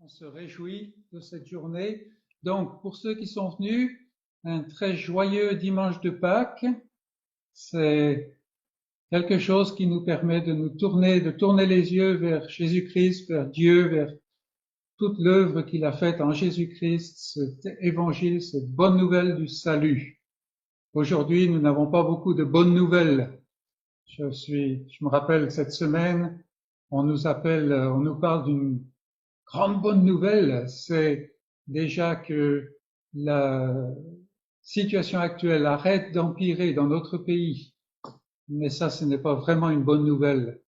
On se réjouit de cette journée. Donc, pour ceux qui sont venus, un très joyeux dimanche de Pâques. C'est quelque chose qui nous permet de tourner les yeux vers Jésus-Christ, vers Dieu, vers toute l'œuvre qu'il a faite en Jésus-Christ, cet évangile, cette bonne nouvelle du salut. Aujourd'hui, nous n'avons pas beaucoup de bonnes nouvelles. Je me rappelle cette semaine, on nous parle d'une grande bonne nouvelle, c'est déjà que la situation actuelle arrête d'empirer dans notre pays. Mais ça, ce n'est pas vraiment une bonne nouvelle.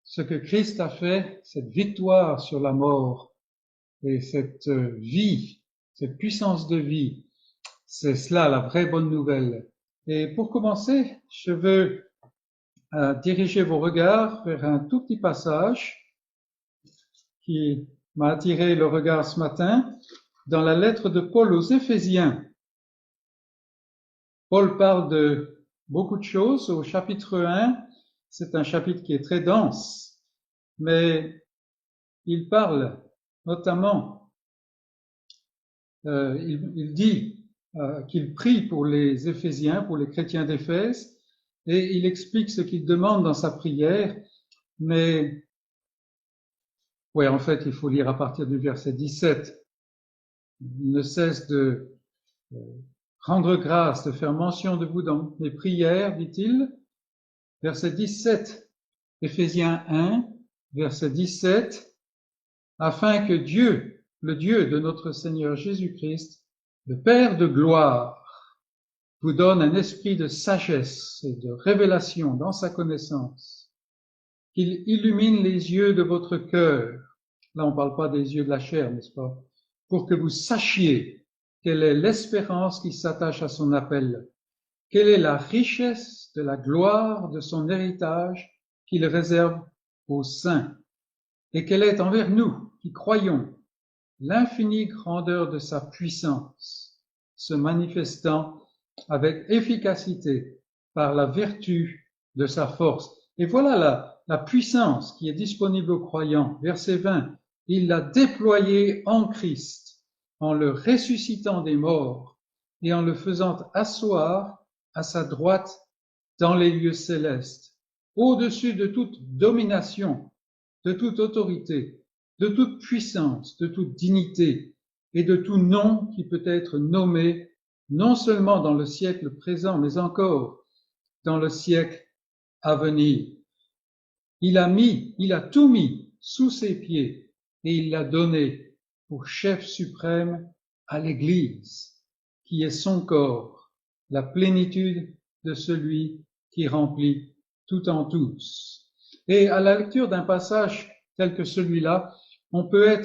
Ce que Christ a fait, cette victoire sur la mort et cette vie, cette puissance de vie, c'est cela la vraie bonne nouvelle. Et pour commencer, je veux diriger vos regards vers un tout petit passage qui m'a attiré le regard ce matin, dans la lettre de Paul aux Éphésiens. Paul parle de beaucoup de choses. Au chapitre 1, c'est un chapitre qui est très dense, mais il parle notamment, il dit qu'il prie pour les Éphésiens, pour les chrétiens d'Éphèse, et il explique ce qu'il demande dans sa prière, mais ouais, en fait, il faut lire à partir du verset 17. Il ne cesse de rendre grâce, de faire mention de vous dans mes prières, dit-il. Verset 17, Éphésiens 1, verset 17, afin que Dieu, le Dieu de notre Seigneur Jésus-Christ, le Père de gloire, vous donne un esprit de sagesse et de révélation dans sa connaissance, qu'il illumine les yeux de votre cœur. Là, on ne parle pas des yeux de la chair, n'est-ce pas? Pour que vous sachiez quelle est l'espérance qui s'attache à son appel, quelle est la richesse de la gloire de son héritage qu'il réserve aux saints, et quelle est envers nous qui croyons l'infinie grandeur de sa puissance, se manifestant avec efficacité par la vertu de sa force. Et voilà la puissance qui est disponible aux croyants. Verset 20, il l'a déployée en Christ, en le ressuscitant des morts et en le faisant asseoir à sa droite dans les lieux célestes, au-dessus de toute domination, de toute autorité, de toute puissance, de toute dignité et de tout nom qui peut être nommé non seulement dans le siècle présent, mais encore dans le siècle à venir. Il a tout mis sous ses pieds et il l'a donné pour chef suprême à l'Église, qui est son corps, la plénitude de celui qui remplit tout en tous. Et à la lecture d'un passage tel que celui-là, on peut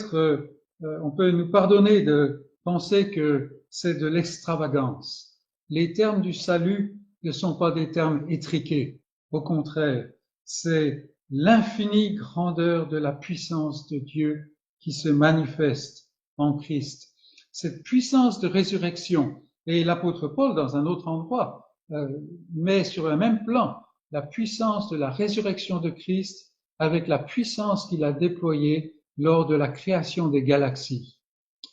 nous pardonner de penser que c'est de l'extravagance. Les termes du salut ne sont pas des termes étriqués. Au contraire, c'est l'infinie grandeur de la puissance de Dieu qui se manifeste en Christ. Cette puissance de résurrection, et l'apôtre Paul, dans un autre endroit, met sur un même plan la puissance de la résurrection de Christ avec la puissance qu'il a déployée lors de la création des galaxies.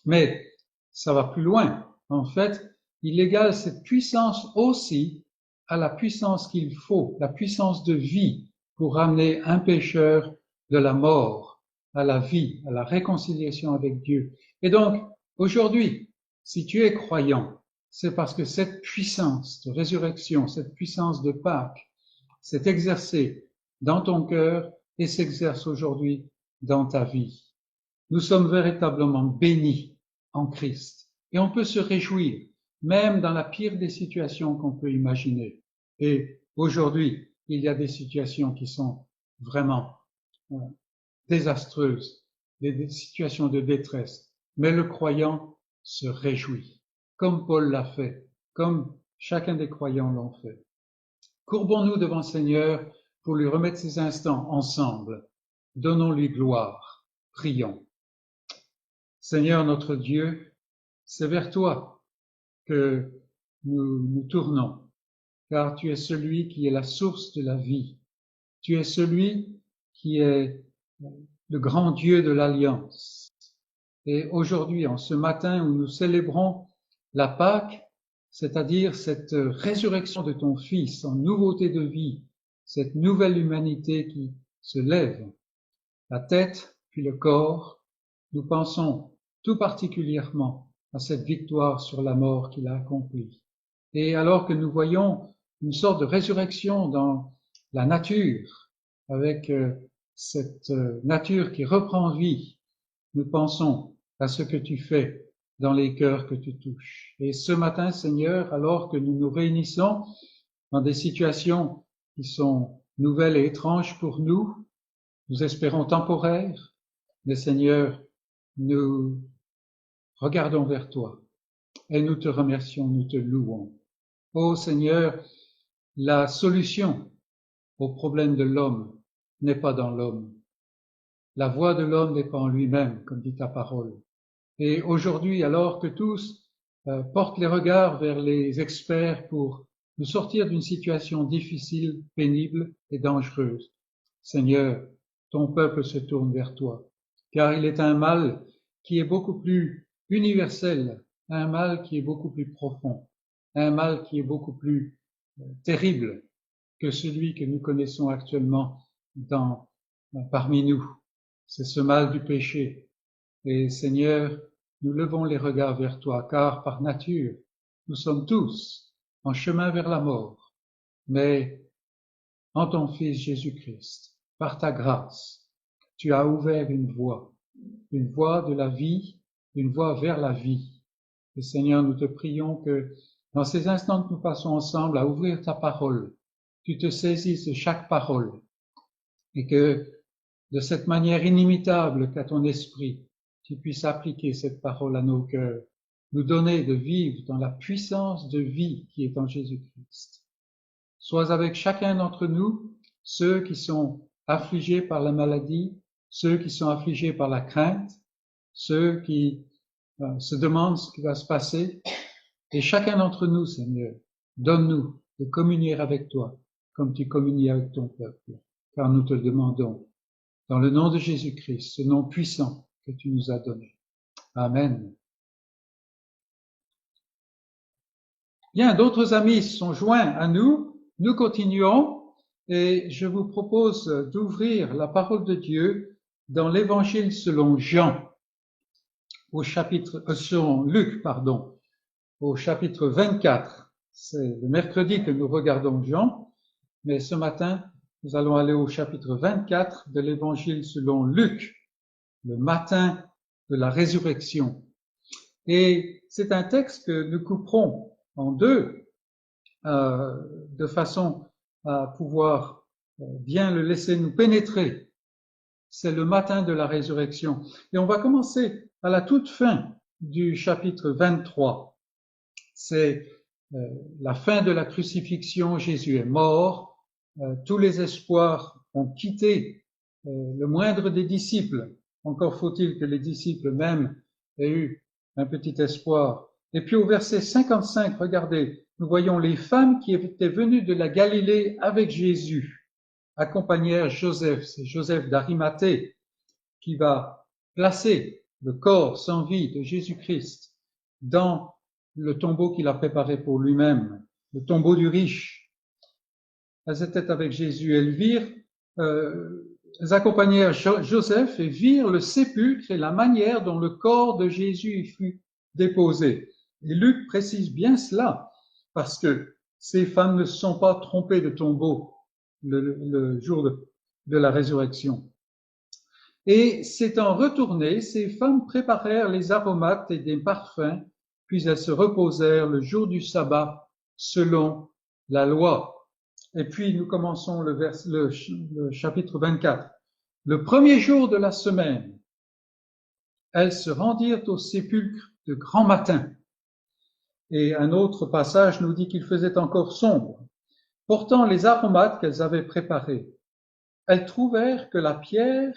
Mais ça va plus loin. En fait, il égale cette puissance aussi à la puissance qu'il faut, la puissance de vie pour ramener un pécheur de la mort à la vie, à la réconciliation avec Dieu. Et donc, aujourd'hui, si tu es croyant, c'est parce que cette puissance de résurrection, cette puissance de Pâques, s'est exercée dans ton cœur et s'exerce aujourd'hui dans ta vie. Nous sommes véritablement bénis en Christ et on peut se réjouir, même dans la pire des situations qu'on peut imaginer. Et aujourd'hui, il y a des situations qui sont vraiment désastreuses, des situations de détresse. Mais le croyant se réjouit, comme Paul l'a fait, comme chacun des croyants l'ont fait. Courbons-nous devant le Seigneur pour lui remettre ces instants ensemble. Donnons-lui gloire. Prions. Seigneur notre Dieu, c'est vers toi que nous nous tournons, car tu es celui qui est la source de la vie. Tu es celui qui est le grand Dieu de l'Alliance. Et aujourd'hui, en ce matin où nous célébrons la Pâque, c'est-à-dire cette résurrection de ton Fils en nouveauté de vie, cette nouvelle humanité qui se lève, la tête puis le corps, nous pensons tout particulièrement à cette victoire sur la mort qu'il a accomplie. Et alors que nous voyons une sorte de résurrection dans la nature, avec cette nature qui reprend vie, nous pensons à ce que tu fais dans les cœurs que tu touches. Et ce matin, Seigneur, alors que nous nous réunissons dans des situations qui sont nouvelles et étranges pour nous, nous espérons temporaires, mais Seigneur, nous regardons vers toi et nous te remercions, nous te louons. Ô Seigneur, la solution au problème de l'homme n'est pas dans l'homme. La voix de l'homme n'est pas en lui-même, comme dit ta parole. Et aujourd'hui, alors que tous portent les regards vers les experts pour nous sortir d'une situation difficile, pénible et dangereuse, Seigneur, ton peuple se tourne vers toi, car il est un mal qui est beaucoup plus universel, un mal qui est beaucoup plus profond, un mal qui est beaucoup plus terrible que celui que nous connaissons actuellement parmi nous. C'est ce mal du péché. Et Seigneur, nous levons les regards vers toi, car par nature, nous sommes tous en chemin vers la mort. Mais en ton Fils Jésus-Christ, par ta grâce, tu as ouvert une voie de la vie, une voie vers la vie. Et Seigneur, nous te prions que dans ces instants que nous passons ensemble à ouvrir ta parole, tu te saisisses de chaque parole et que de cette manière inimitable qu'a ton esprit, tu puisses appliquer cette parole à nos cœurs, nous donner de vivre dans la puissance de vie qui est en Jésus-Christ. Sois avec chacun d'entre nous, ceux qui sont affligés par la maladie, ceux qui sont affligés par la crainte, ceux qui se demandent ce qui va se passer. Et chacun d'entre nous, Seigneur, donne-nous de communier avec toi comme tu communies avec ton peuple, car nous te le demandons dans le nom de Jésus-Christ, ce nom puissant que tu nous as donné. Amen. Bien, d'autres amis sont joints à nous. Nous continuons et je vous propose d'ouvrir la parole de Dieu dans l'Évangile selon Jean, selon Luc, au chapitre 24. C'est le mercredi que nous regardons Jean, mais ce matin, nous allons aller au chapitre 24 de l'Évangile selon Luc, le matin de la résurrection. Et c'est un texte que nous couperons en deux, de façon à pouvoir bien le laisser nous pénétrer. C'est le matin de la résurrection. Et on va commencer à la toute fin du chapitre 23. C'est la fin de la crucifixion, Jésus est mort, tous les espoirs ont quitté le moindre des disciples. Encore faut-il que les disciples même aient eu un petit espoir. Et puis au verset 55, regardez, nous voyons les femmes qui étaient venues de la Galilée avec Jésus, accompagnèrent Joseph, c'est Joseph d'Arimathée, qui va placer le corps sans vie de Jésus-Christ dans le tombeau qu'il a préparé pour lui-même, le tombeau du riche. Elles étaient avec Jésus, elles accompagnèrent Joseph et virent le sépulcre et la manière dont le corps de Jésus y fut déposé. Et Luc précise bien cela, parce que ces femmes ne se sont pas trompées de tombeau le jour de la résurrection. Et s'étant retournées, ces femmes préparèrent les aromates et des parfums, puis elles se reposèrent le jour du sabbat selon la loi. Et puis nous commençons le chapitre 24. Le premier jour de la semaine, elles se rendirent au sépulcre de grand matin. Et un autre passage nous dit qu'il faisait encore sombre, portant les aromates qu'elles avaient préparés. Elles trouvèrent que la pierre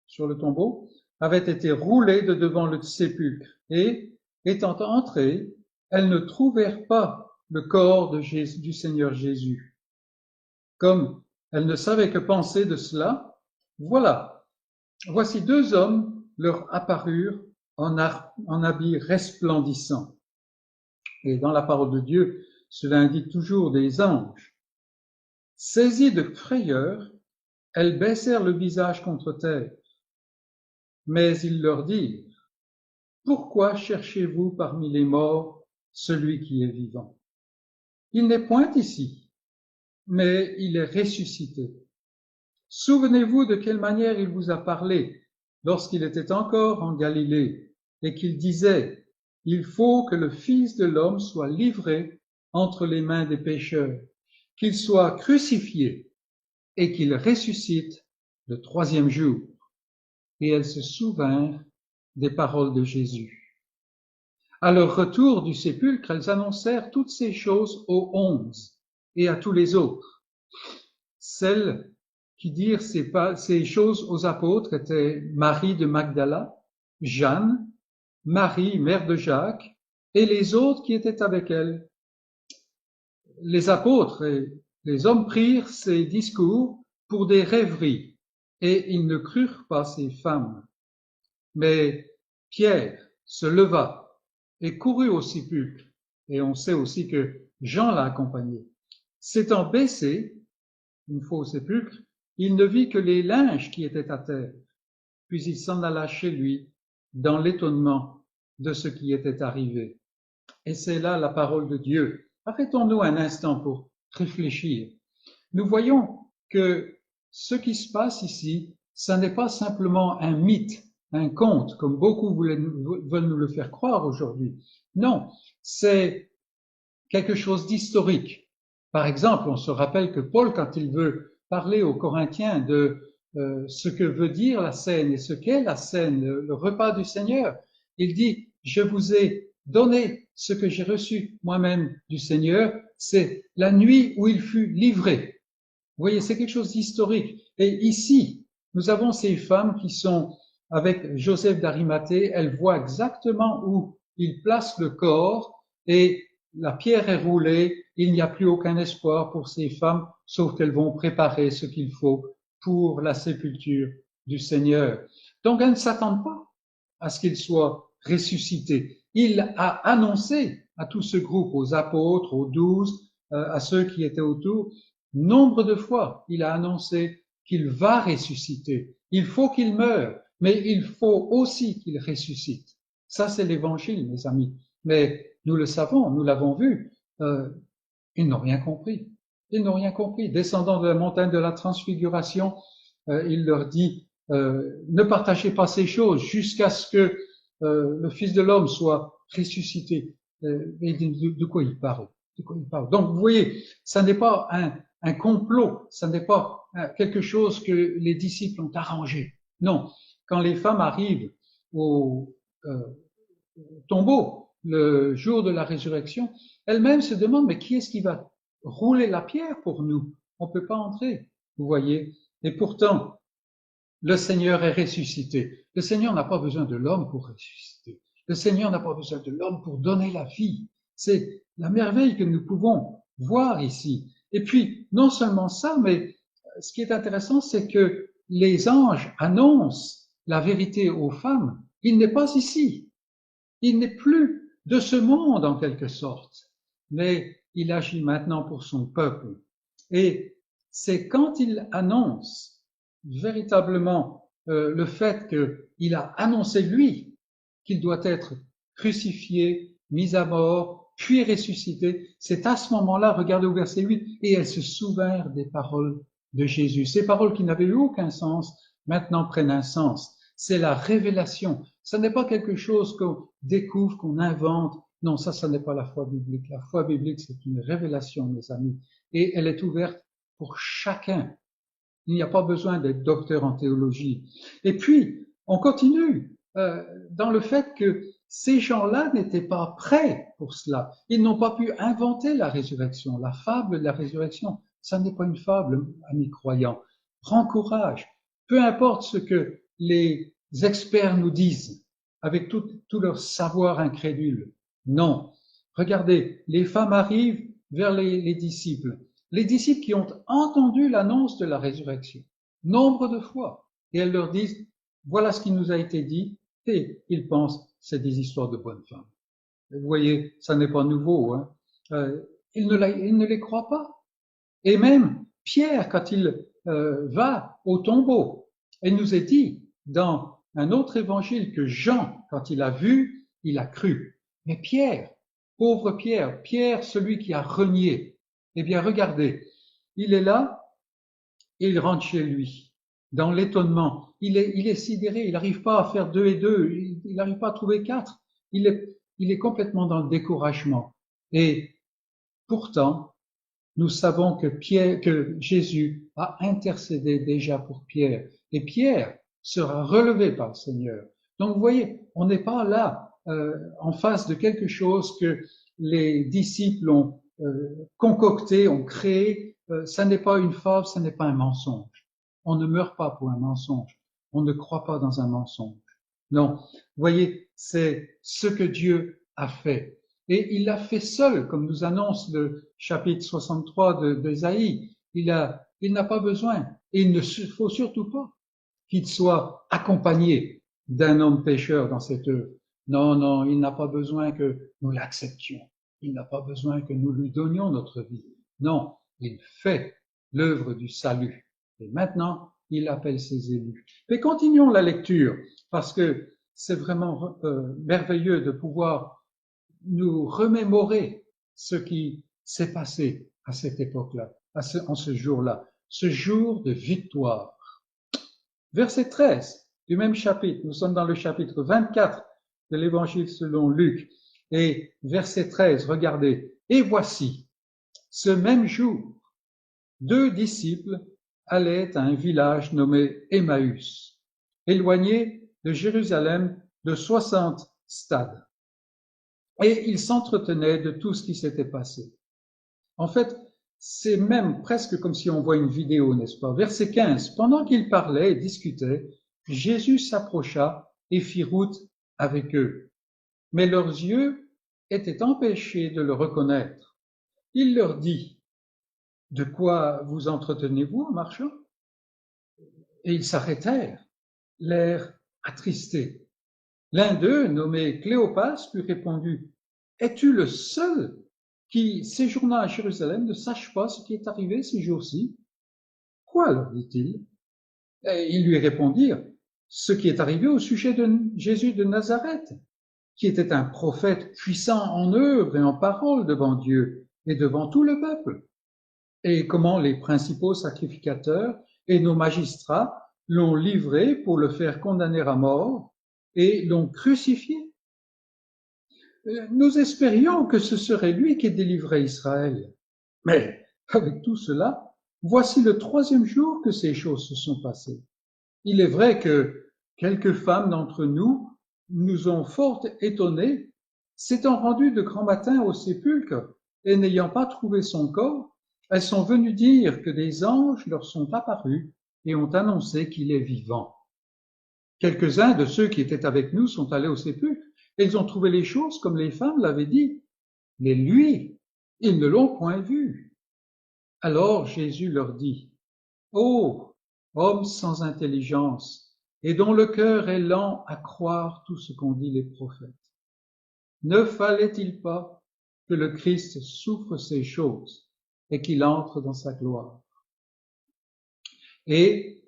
sur le tombeau avait été roulée de devant le sépulcre et, étant entrées, elles ne trouvèrent pas le corps du Seigneur Jésus. Comme elles ne savaient que penser de cela, voici deux hommes leur apparurent en habits resplendissants. Et dans la parole de Dieu, cela indique toujours des anges. Saisies de frayeur, elles baissèrent le visage contre terre. Mais ils leur dirent, pourquoi cherchez-vous parmi les morts celui qui est vivant? Il n'est point ici, mais il est ressuscité. Souvenez-vous de quelle manière il vous a parlé lorsqu'il était encore en Galilée et qu'il disait, il faut que le Fils de l'homme soit livré entre les mains des pécheurs, qu'il soit crucifié et qu'il ressuscite le troisième jour. Et elles se souvinrent des paroles de Jésus. À leur retour du sépulcre, elles annoncèrent toutes ces choses aux 11 et à tous les autres. Celles qui dirent ces choses aux apôtres étaient Marie de Magdala, Jeanne, Marie, mère de Jacques, et les autres qui étaient avec elle. Les apôtres et les hommes prirent ces discours pour des rêveries, et ils ne crurent pas ces femmes. Mais Pierre se leva et courut au sépulcre, et on sait aussi que Jean l'a accompagné. S'étant baissé, une fois au sépulcre, il ne vit que les linges qui étaient à terre, puis il s'en alla chez lui dans l'étonnement de ce qui était arrivé. Et c'est là la parole de Dieu. Arrêtons-nous un instant pour réfléchir. Nous voyons que ce qui se passe ici, ça n'est pas simplement un mythe, un conte, comme beaucoup veulent nous le faire croire aujourd'hui. Non, c'est quelque chose d'historique. Par exemple, on se rappelle que Paul, quand il veut parler aux Corinthiens de ce que veut dire la scène et ce qu'est la scène, le repas du Seigneur, il dit, je vous ai donné ce que j'ai reçu moi-même du Seigneur, c'est la nuit où il fut livré. Vous voyez, c'est quelque chose d'historique. Et ici, nous avons ces femmes qui sont avec Joseph d'Arimathée, elles voient exactement où il place le corps et la pierre est roulée, il n'y a plus aucun espoir pour ces femmes, sauf qu'elles vont préparer ce qu'il faut pour la sépulture du Seigneur. Donc elles ne s'attendent pas à ce qu'il soit ressuscité. Il a annoncé à tout ce groupe, aux apôtres, aux 12, à ceux qui étaient autour, nombre de fois, il a annoncé qu'il va ressusciter. Il faut qu'il meure, mais il faut aussi qu'il ressuscite. Ça, c'est l'évangile, mes amis. Mais nous le savons, nous l'avons vu, ils n'ont rien compris. Ils n'ont rien compris. Descendant de la montagne de la transfiguration, il leur dit, ne partagez pas ces choses jusqu'à ce que le Fils de l'homme soit ressuscité. Et de quoi il parle? De quoi il parle? Donc, vous voyez, ça n'est pas un complot, ça n'est pas quelque chose que les disciples ont arrangé. Non, quand les femmes arrivent au tombeau, le jour de la résurrection, elles-mêmes se demandent, mais qui est-ce qui va rouler la pierre pour nous? On ne peut pas entrer, vous voyez. Et pourtant, le Seigneur est ressuscité. Le Seigneur n'a pas besoin de l'homme pour ressusciter. Le Seigneur n'a pas besoin de l'homme pour donner la vie. C'est la merveille que nous pouvons voir ici. Et puis, non seulement ça, mais ce qui est intéressant, c'est que les anges annoncent la vérité aux femmes. Il n'est pas ici. Il n'est plus de ce monde en quelque sorte, mais il agit maintenant pour son peuple. Et c'est quand il annonce véritablement le fait qu'il a annoncé lui qu'il doit être crucifié, mis à mort, puis ressuscité, c'est à ce moment-là, regardez au verset 8, et elles se souvinrent des paroles de Jésus. Ces paroles qui n'avaient eu aucun sens, maintenant prennent un sens. C'est la révélation. Ce n'est pas quelque chose qu'on découvre, qu'on invente. Non, ça n'est pas la foi biblique. La foi biblique, c'est une révélation, mes amis. Et elle est ouverte pour chacun. Il n'y a pas besoin d'être docteur en théologie. Et puis, on continue dans le fait que ces gens-là n'étaient pas prêts pour cela. Ils n'ont pas pu inventer la résurrection, la fable de la résurrection. Ça n'est pas une fable, amis croyants. Prends courage. Peu importe ce que les experts nous disent, avec tout leur savoir incrédule. Non. Regardez, les femmes arrivent vers les disciples. Les disciples qui ont entendu l'annonce de la résurrection, nombre de fois, et elles leur disent, voilà ce qui nous a été dit, Et ils pensent, c'est des histoires de bonnes femmes. Vous voyez, ça n'est pas nouveau. Hein. Ils ne les croient pas. Et même Pierre, quand il va au tombeau, il nous est dit dans un autre évangile que Jean, quand il a vu, il a cru. Mais Pierre, pauvre Pierre, Pierre, celui qui a renié, eh bien regardez, il est là, et il rentre chez lui, dans l'étonnement. Il est sidéré, il n'arrive pas à faire 2 et 2, il n'arrive pas à trouver 4. Il est complètement dans le découragement. Et pourtant, nous savons que Jésus a intercédé déjà pour Pierre. Et Pierre sera relevé par le Seigneur. Donc, vous voyez, on n'est pas là en face de quelque chose que les disciples ont concocté, ont créé. Ça n'est pas une fable, ça n'est pas un mensonge. On ne meurt pas pour un mensonge. On ne croit pas dans un mensonge. Non, vous voyez, c'est ce que Dieu a fait. Et il l'a fait seul, comme nous annonce le chapitre 63 d'Ésaïe. Il n'a pas besoin, et il ne faut surtout pas qu'il soit accompagné d'un homme pécheur dans cette œuvre. Non, non, il n'a pas besoin que nous l'acceptions. Il n'a pas besoin que nous lui donnions notre vie. Non, il fait l'œuvre du salut. Et maintenant, il appelle ses élus. Mais continuons la lecture, parce que c'est vraiment merveilleux de pouvoir nous remémorer ce qui s'est passé à cette époque-là, en ce jour-là, ce jour de victoire. Verset 13 du même chapitre, nous sommes dans le chapitre 24 de l'Évangile selon Luc, et verset 13, regardez, et voici, ce même jour, 2 disciples allaient à un village nommé Emmaüs, éloigné de Jérusalem de 60 stades. Et ils s'entretenaient de tout ce qui s'était passé. En fait, c'est même presque comme si on voit une vidéo, n'est-ce pas? Verset 15. Pendant qu'ils parlaient et discutaient, Jésus s'approcha et fit route avec eux. Mais leurs yeux étaient empêchés de le reconnaître. Il leur dit, « De quoi vous entretenez-vous en marchant ?» Et ils s'arrêtèrent, l'air attristé. L'un d'eux, nommé Cléopas, lui répondit, « Es-tu le seul qui, séjournant à Jérusalem, ne sache pas ce qui est arrivé ces jours-ci ?» « Quoi, leur dit-il. Et ils lui répondirent, « Ce qui est arrivé au sujet de Jésus de Nazareth, qui était un prophète puissant en œuvre et en parole devant Dieu et devant tout le peuple. Et comment les principaux sacrificateurs et nos magistrats l'ont livré pour le faire condamner à mort et l'ont crucifié. Nous espérions que ce serait lui qui délivrait Israël. Mais avec tout cela, voici le 3e jour que ces choses se sont passées. Il est vrai que quelques femmes d'entre nous nous ont fort étonnés, s'étant rendues de grand matin au sépulcre et n'ayant pas trouvé son corps, elles sont venues dire que des anges leur sont apparus et ont annoncé qu'il est vivant. Quelques-uns de ceux qui étaient avec nous sont allés au sépulcre et ils ont trouvé les choses comme les femmes l'avaient dit. Mais lui, ils ne l'ont point vu. Alors Jésus leur dit, « Ô hommes sans intelligence, et dont le cœur est lent à croire tout ce qu'ont dit les prophètes, ne fallait-il pas que le Christ souffre ces choses et qu'il entre dans sa gloire ?» Et,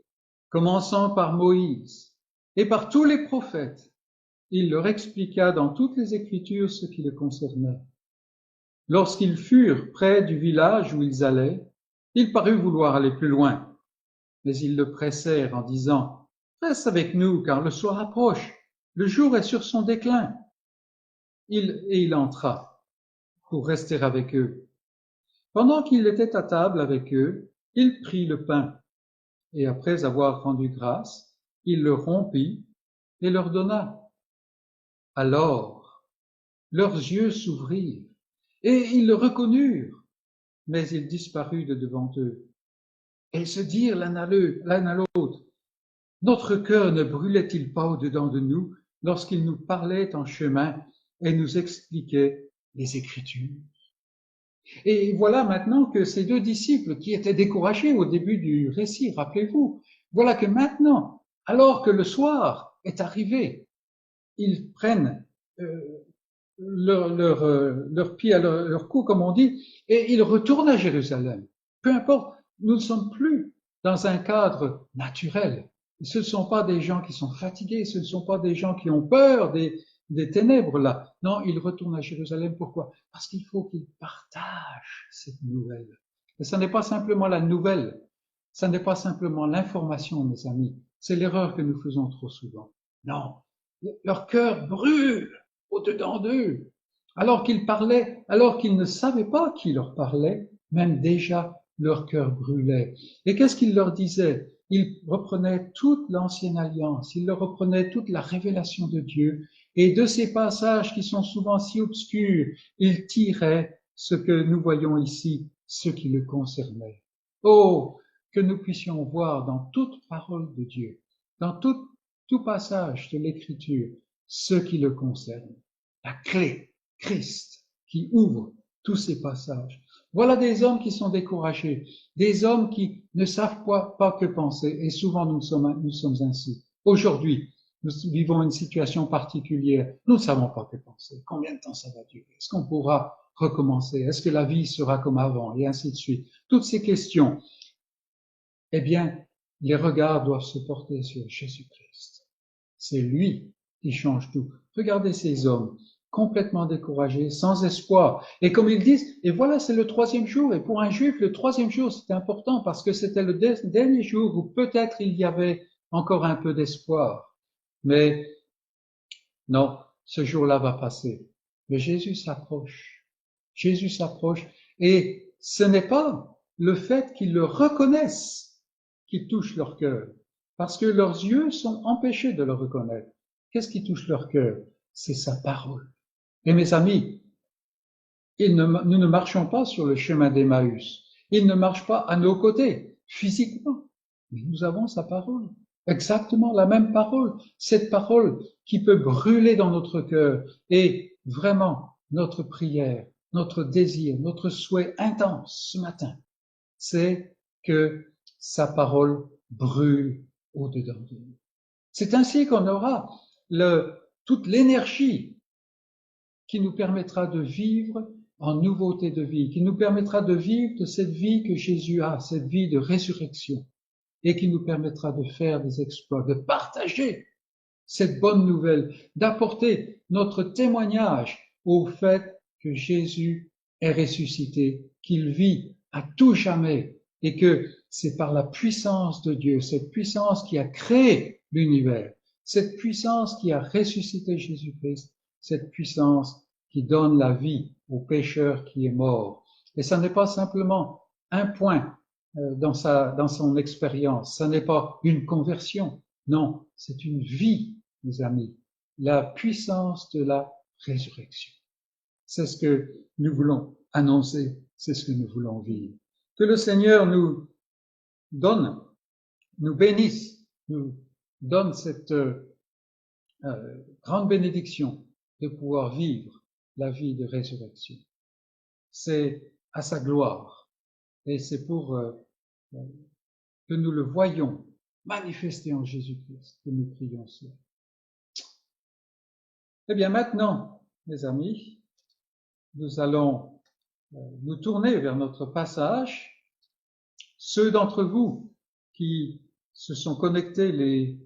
commençant par Moïse et par tous les prophètes, il leur expliqua dans toutes les Écritures ce qui le concernait. Lorsqu'ils furent près du village où ils allaient, il parut vouloir aller plus loin, mais ils le pressèrent en disant, « Reste avec nous, car le soir approche, le jour est sur son déclin. » Et il entra pour rester avec eux. Pendant qu'il était à table avec eux, il prit le pain, et après avoir rendu grâce, il le rompit et leur donna. Alors, leurs yeux s'ouvrirent, et ils le reconnurent, mais il disparut de devant eux. Et ils se dirent l'un à l'autre, « Notre cœur ne brûlait-il pas au-dedans de nous lorsqu'il nous parlait en chemin et nous expliquait les Écritures ?» Et voilà maintenant que ces 2 disciples qui étaient découragés au début du récit, rappelez-vous, voilà que maintenant, alors que le soir est arrivé, ils prennent leur pied à leur cou, comme on dit, et ils retournent à Jérusalem. Peu importe, nous ne sommes plus dans un cadre naturel. Ce ne sont pas des gens qui sont fatigués, ce ne sont pas des gens qui ont peur des ténèbres là. Non, ils retournent à Jérusalem. Pourquoi? Parce qu'il faut qu'ils partagent cette nouvelle. Et ce n'est pas simplement la nouvelle, ce n'est pas simplement l'information, mes amis. C'est l'erreur que nous faisons trop souvent. Non, leur cœur brûle au-dedans d'eux. Alors qu'ils parlaient, alors qu'ils ne savaient pas qui leur parlait, même déjà leur cœur brûlait. Et qu'est-ce qu'il leur disait? Il reprenait toute l'ancienne alliance, il leur reprenait toute la révélation de Dieu, et de ces passages qui sont souvent si obscurs, il tirait ce que nous voyons ici, ce qui le concernait. Oh, que nous puissions voir dans toute parole de Dieu, dans tout passage de l'Écriture, ce qui le concerne. La clé, Christ, qui ouvre tous ces passages. Voilà des hommes qui sont découragés, des hommes qui ne savent pas que penser, et souvent nous sommes ainsi. Aujourd'hui, nous vivons une situation particulière, nous ne savons pas que penser. Combien de temps ça va durer? Est-ce qu'on pourra recommencer? Est-ce que la vie sera comme avant? Et ainsi de suite. Toutes ces questions, eh bien, les regards doivent se porter sur Jésus-Christ. C'est lui qui change tout. Regardez ces hommes, complètement découragés, sans espoir. Et comme ils disent, et voilà, c'est le 3e jour. Et pour un juif, le 3e jour, c'est important parce que c'était le dernier jour où peut-être il y avait encore un peu d'espoir. Mais non, ce jour-là va passer. Mais Jésus s'approche. Jésus s'approche. Et ce n'est pas le fait qu'ils le reconnaissent qui touche leur cœur, parce que leurs yeux sont empêchés de le reconnaître. Qu'est-ce qui touche leur cœur? C'est sa parole. Et mes amis, nous ne marchons pas sur le chemin d'Emmaüs. Il ne marche pas à nos côtés, physiquement. Mais nous avons sa parole. Exactement la même parole. Cette parole qui peut brûler dans notre cœur. Et vraiment, notre prière, notre désir, notre souhait intense ce matin, c'est que sa parole brûle au-dedans de nous. C'est ainsi qu'on aura toute l'énergie qui nous permettra de vivre en nouveauté de vie, qui nous permettra de vivre de cette vie que Jésus a, cette vie de résurrection, et qui nous permettra de faire des exploits, de partager cette bonne nouvelle, d'apporter notre témoignage au fait que Jésus est ressuscité, qu'il vit à tout jamais, et que c'est par la puissance de Dieu, cette puissance qui a créé l'univers, cette puissance qui a ressuscité Jésus-Christ, cette puissance qui donne la vie au pécheur qui est mort. Et ça n'est pas simplement un point dans son expérience, ça n'est pas une conversion, non, c'est une vie, mes amis, la puissance de la résurrection. C'est ce que nous voulons annoncer, c'est ce que nous voulons vivre. Que le Seigneur nous donne, nous bénisse, nous donne cette grande bénédiction de pouvoir vivre la vie de résurrection. C'est à sa gloire et c'est pour que nous le voyons manifesté en Jésus-Christ que nous prions cela. Eh bien maintenant, mes amis, nous allons nous tourner vers notre passage. Ceux d'entre vous qui se sont connectés les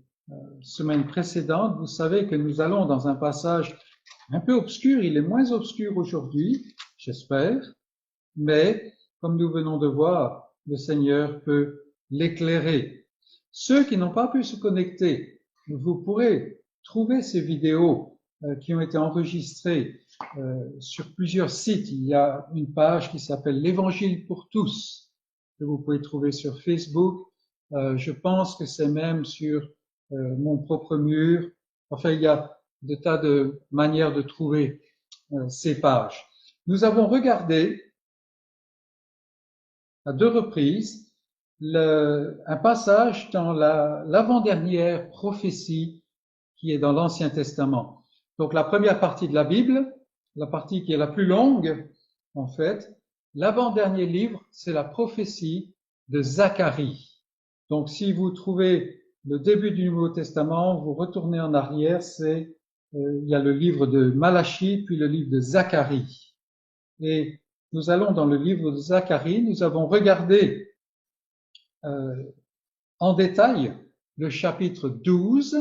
semaines précédentes, vous savez que nous allons dans un passage un peu obscur. Il est moins obscur aujourd'hui, j'espère, mais comme nous venons de voir, le Seigneur peut l'éclairer. Ceux qui n'ont pas pu se connecter, vous pourrez trouver ces vidéos qui ont été enregistrées sur plusieurs sites. Il y a une page qui s'appelle l'Évangile pour tous, que vous pouvez trouver sur Facebook. Je pense que c'est même sur mon propre mur. Enfin, il y a de tas de manières de trouver ces pages. Nous avons regardé à 2 reprises un passage dans l'avant-dernière prophétie qui est dans l'Ancien Testament. Donc la première partie de la Bible, la partie qui est la plus longue, en fait, l'avant-dernier livre, c'est la prophétie de Zacharie. Donc si vous trouvez le début du Nouveau Testament, vous retournez en arrière, c'est il y a le livre de Malachie, puis le livre de Zacharie. Et nous allons dans le livre de Zacharie, nous avons regardé en détail le chapitre 12,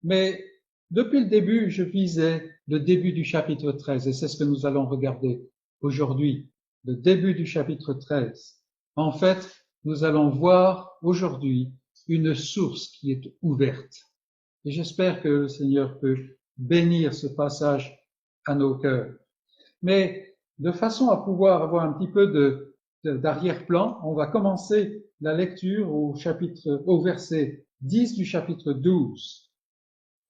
mais depuis le début, je visais le début du chapitre 13, et c'est ce que nous allons regarder aujourd'hui, le début du chapitre 13. En fait, nous allons voir aujourd'hui une source qui est ouverte. Et j'espère que le Seigneur peut bénir ce passage à nos cœurs. Mais de façon à pouvoir avoir un petit peu d'arrière-plan, on va commencer la lecture au verset 10 du chapitre 12,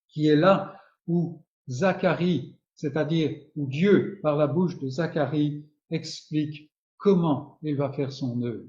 qui est là où Zacharie, c'est-à-dire où Dieu, par la bouche de Zacharie, explique comment il va faire son œuvre.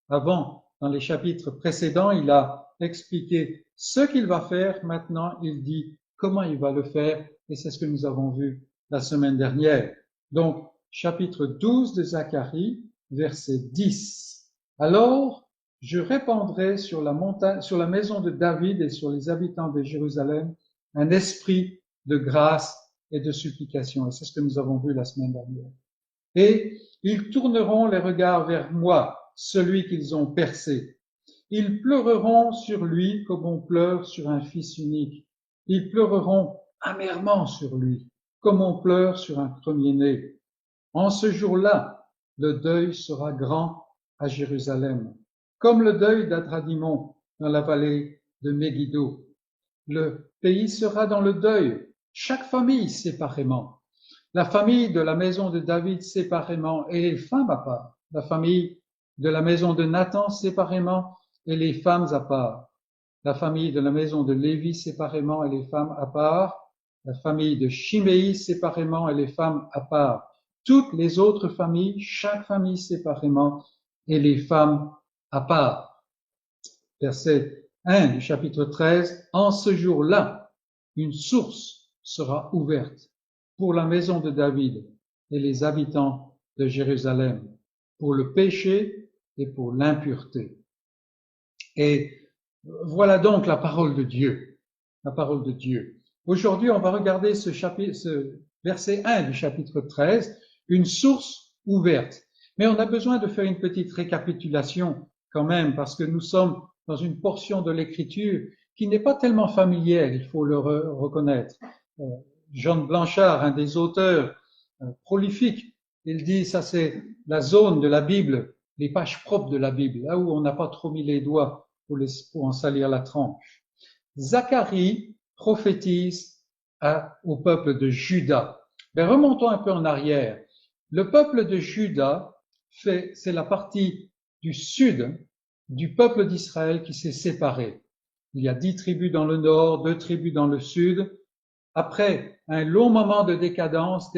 Avant, dans les chapitres précédents, il a expliqué ce qu'il va faire. Maintenant, il dit comment il va le faire, et c'est ce que nous avons vu la semaine dernière. Donc, chapitre 12 de Zacharie, verset 10. Alors, je répandrai sur la montagne, sur la maison de David et sur les habitants de Jérusalem un esprit de grâce et de supplication. Et c'est ce que nous avons vu la semaine dernière. Et ils tourneront les regards vers moi, celui qu'ils ont percé. Ils pleureront sur lui comme on pleure sur un fils unique. Ils pleureront amèrement sur lui, comme on pleure sur un premier-né. En ce jour-là, le deuil sera grand à Jérusalem, comme le deuil d'Adradimon dans la vallée de Megiddo. Le pays sera dans le deuil, chaque famille séparément. La famille de la maison de David séparément et les femmes à part. La famille de la maison de Nathan séparément et les femmes à part. La famille de la maison de Lévi séparément et les femmes à part. La famille de Chiméi séparément et les femmes à part. Toutes les autres familles, chaque famille séparément et les femmes à part. Verset 1 du chapitre 13. En ce jour-là, une source sera ouverte pour la maison de David et les habitants de Jérusalem, pour le péché et pour l'impureté. Et voilà donc la parole de Dieu. La parole de Dieu. Aujourd'hui, on va regarder ce verset 1 du chapitre 13, une source ouverte. Mais on a besoin de faire une petite récapitulation quand même, parce que nous sommes dans une portion de l'écriture qui n'est pas tellement familière, il faut le reconnaître. John Blanchard, un des auteurs prolifiques, il dit ça c'est la zone de la Bible, les pages propres de la Bible, là où on n'a pas trop mis les doigts pour en salir la tranche. Zacharie prophétise au peuple de Juda. Mais remontons un peu en arrière. Le peuple de Juda c'est la partie du sud du peuple d'Israël qui s'est séparé. Il y a 10 tribus dans le nord, 2 tribus dans le sud. Après un long moment de décadence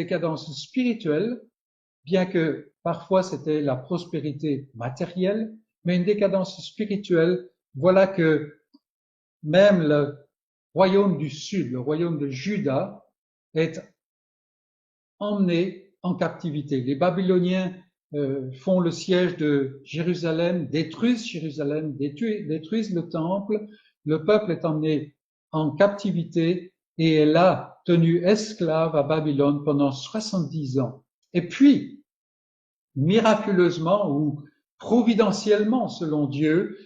spirituelle, bien que parfois c'était la prospérité matérielle, mais une décadence spirituelle, voilà que même le royaume du sud, le royaume de Juda, est emmené en captivité. Les Babyloniens font le siège de Jérusalem, détruisent le temple, le peuple est emmené en captivité et est là tenu esclave à Babylone pendant 70 ans. Et puis, miraculeusement ou providentiellement selon Dieu,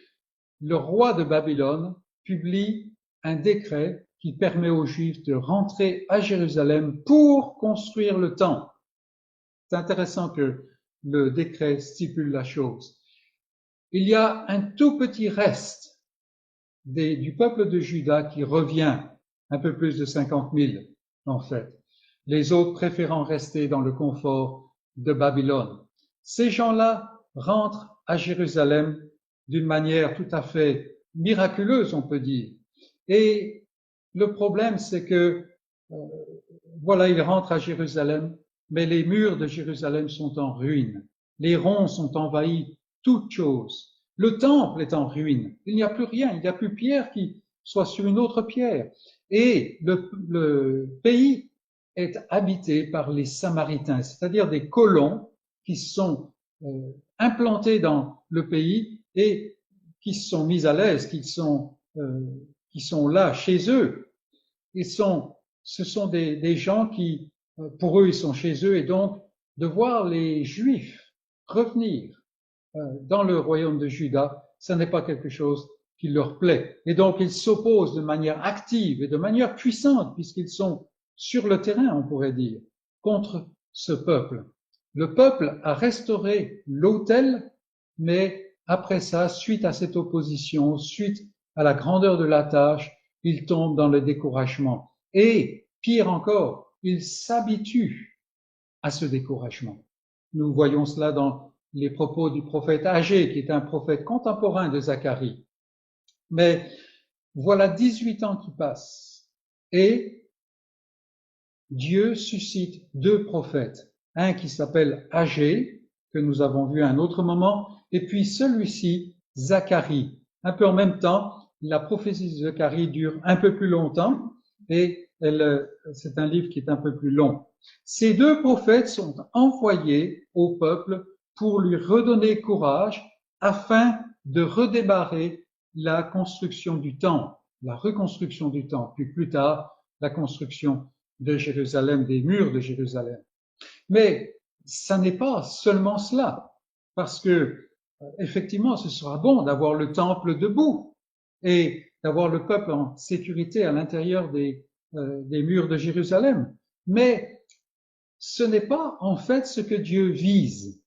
le roi de Babylone publie un décret qui permet aux Juifs de rentrer à Jérusalem pour construire le temple. C'est intéressant que le décret stipule la chose. Il y a un tout petit reste du peuple de Juda qui revient, un peu plus de 50 000 en fait, les autres préférant rester dans le confort de Babylone. Ces gens-là rentrent à Jérusalem d'une manière tout à fait miraculeuse, on peut dire. Et le problème, c'est que, voilà, ils rentrent à Jérusalem, mais les murs de Jérusalem sont en ruine. Les ronds sont envahis, toutes choses. Le temple est en ruine. Il n'y a plus rien, il n'y a plus pierre qui soit sur une autre pierre. Et le pays est habité par les Samaritains, c'est-à-dire des colons qui sont implantés dans le pays et qui se sont mis à l'aise, qui sont là chez eux. Ils sont ce sont des gens qui, pour eux, ils sont chez eux, et donc de voir les Juifs revenir dans le royaume de Juda, ça n'est pas quelque chose qui leur plaît. Et donc ils s'opposent de manière active et de manière puissante, puisqu'ils sont sur le terrain, on pourrait dire, contre ce peuple. Le peuple a restauré l'autel, mais après ça, suite à cette opposition, suite à la grandeur de la tâche, il tombe dans le découragement. Et, pire encore, il s'habitue à ce découragement. Nous voyons cela dans les propos du prophète Agé, qui est un prophète contemporain de Zacharie. Mais voilà 18 ans qui passent et Dieu suscite deux prophètes. Un qui s'appelle Agé, que nous avons vu à un autre moment, et puis celui-ci, Zacharie. Un peu en même temps, la prophétie de Zacharie dure un peu plus longtemps et c'est un livre qui est un peu plus long. Ces deux prophètes sont envoyés au peuple pour lui redonner courage afin de redémarrer la construction du temple, la reconstruction du temple, puis plus tard, la construction de Jérusalem, des murs de Jérusalem. Mais ça n'est pas seulement cela, parce que effectivement, ce sera bon d'avoir le temple debout et d'avoir le peuple en sécurité à l'intérieur des murs de Jérusalem. Mais ce n'est pas en fait ce que Dieu vise.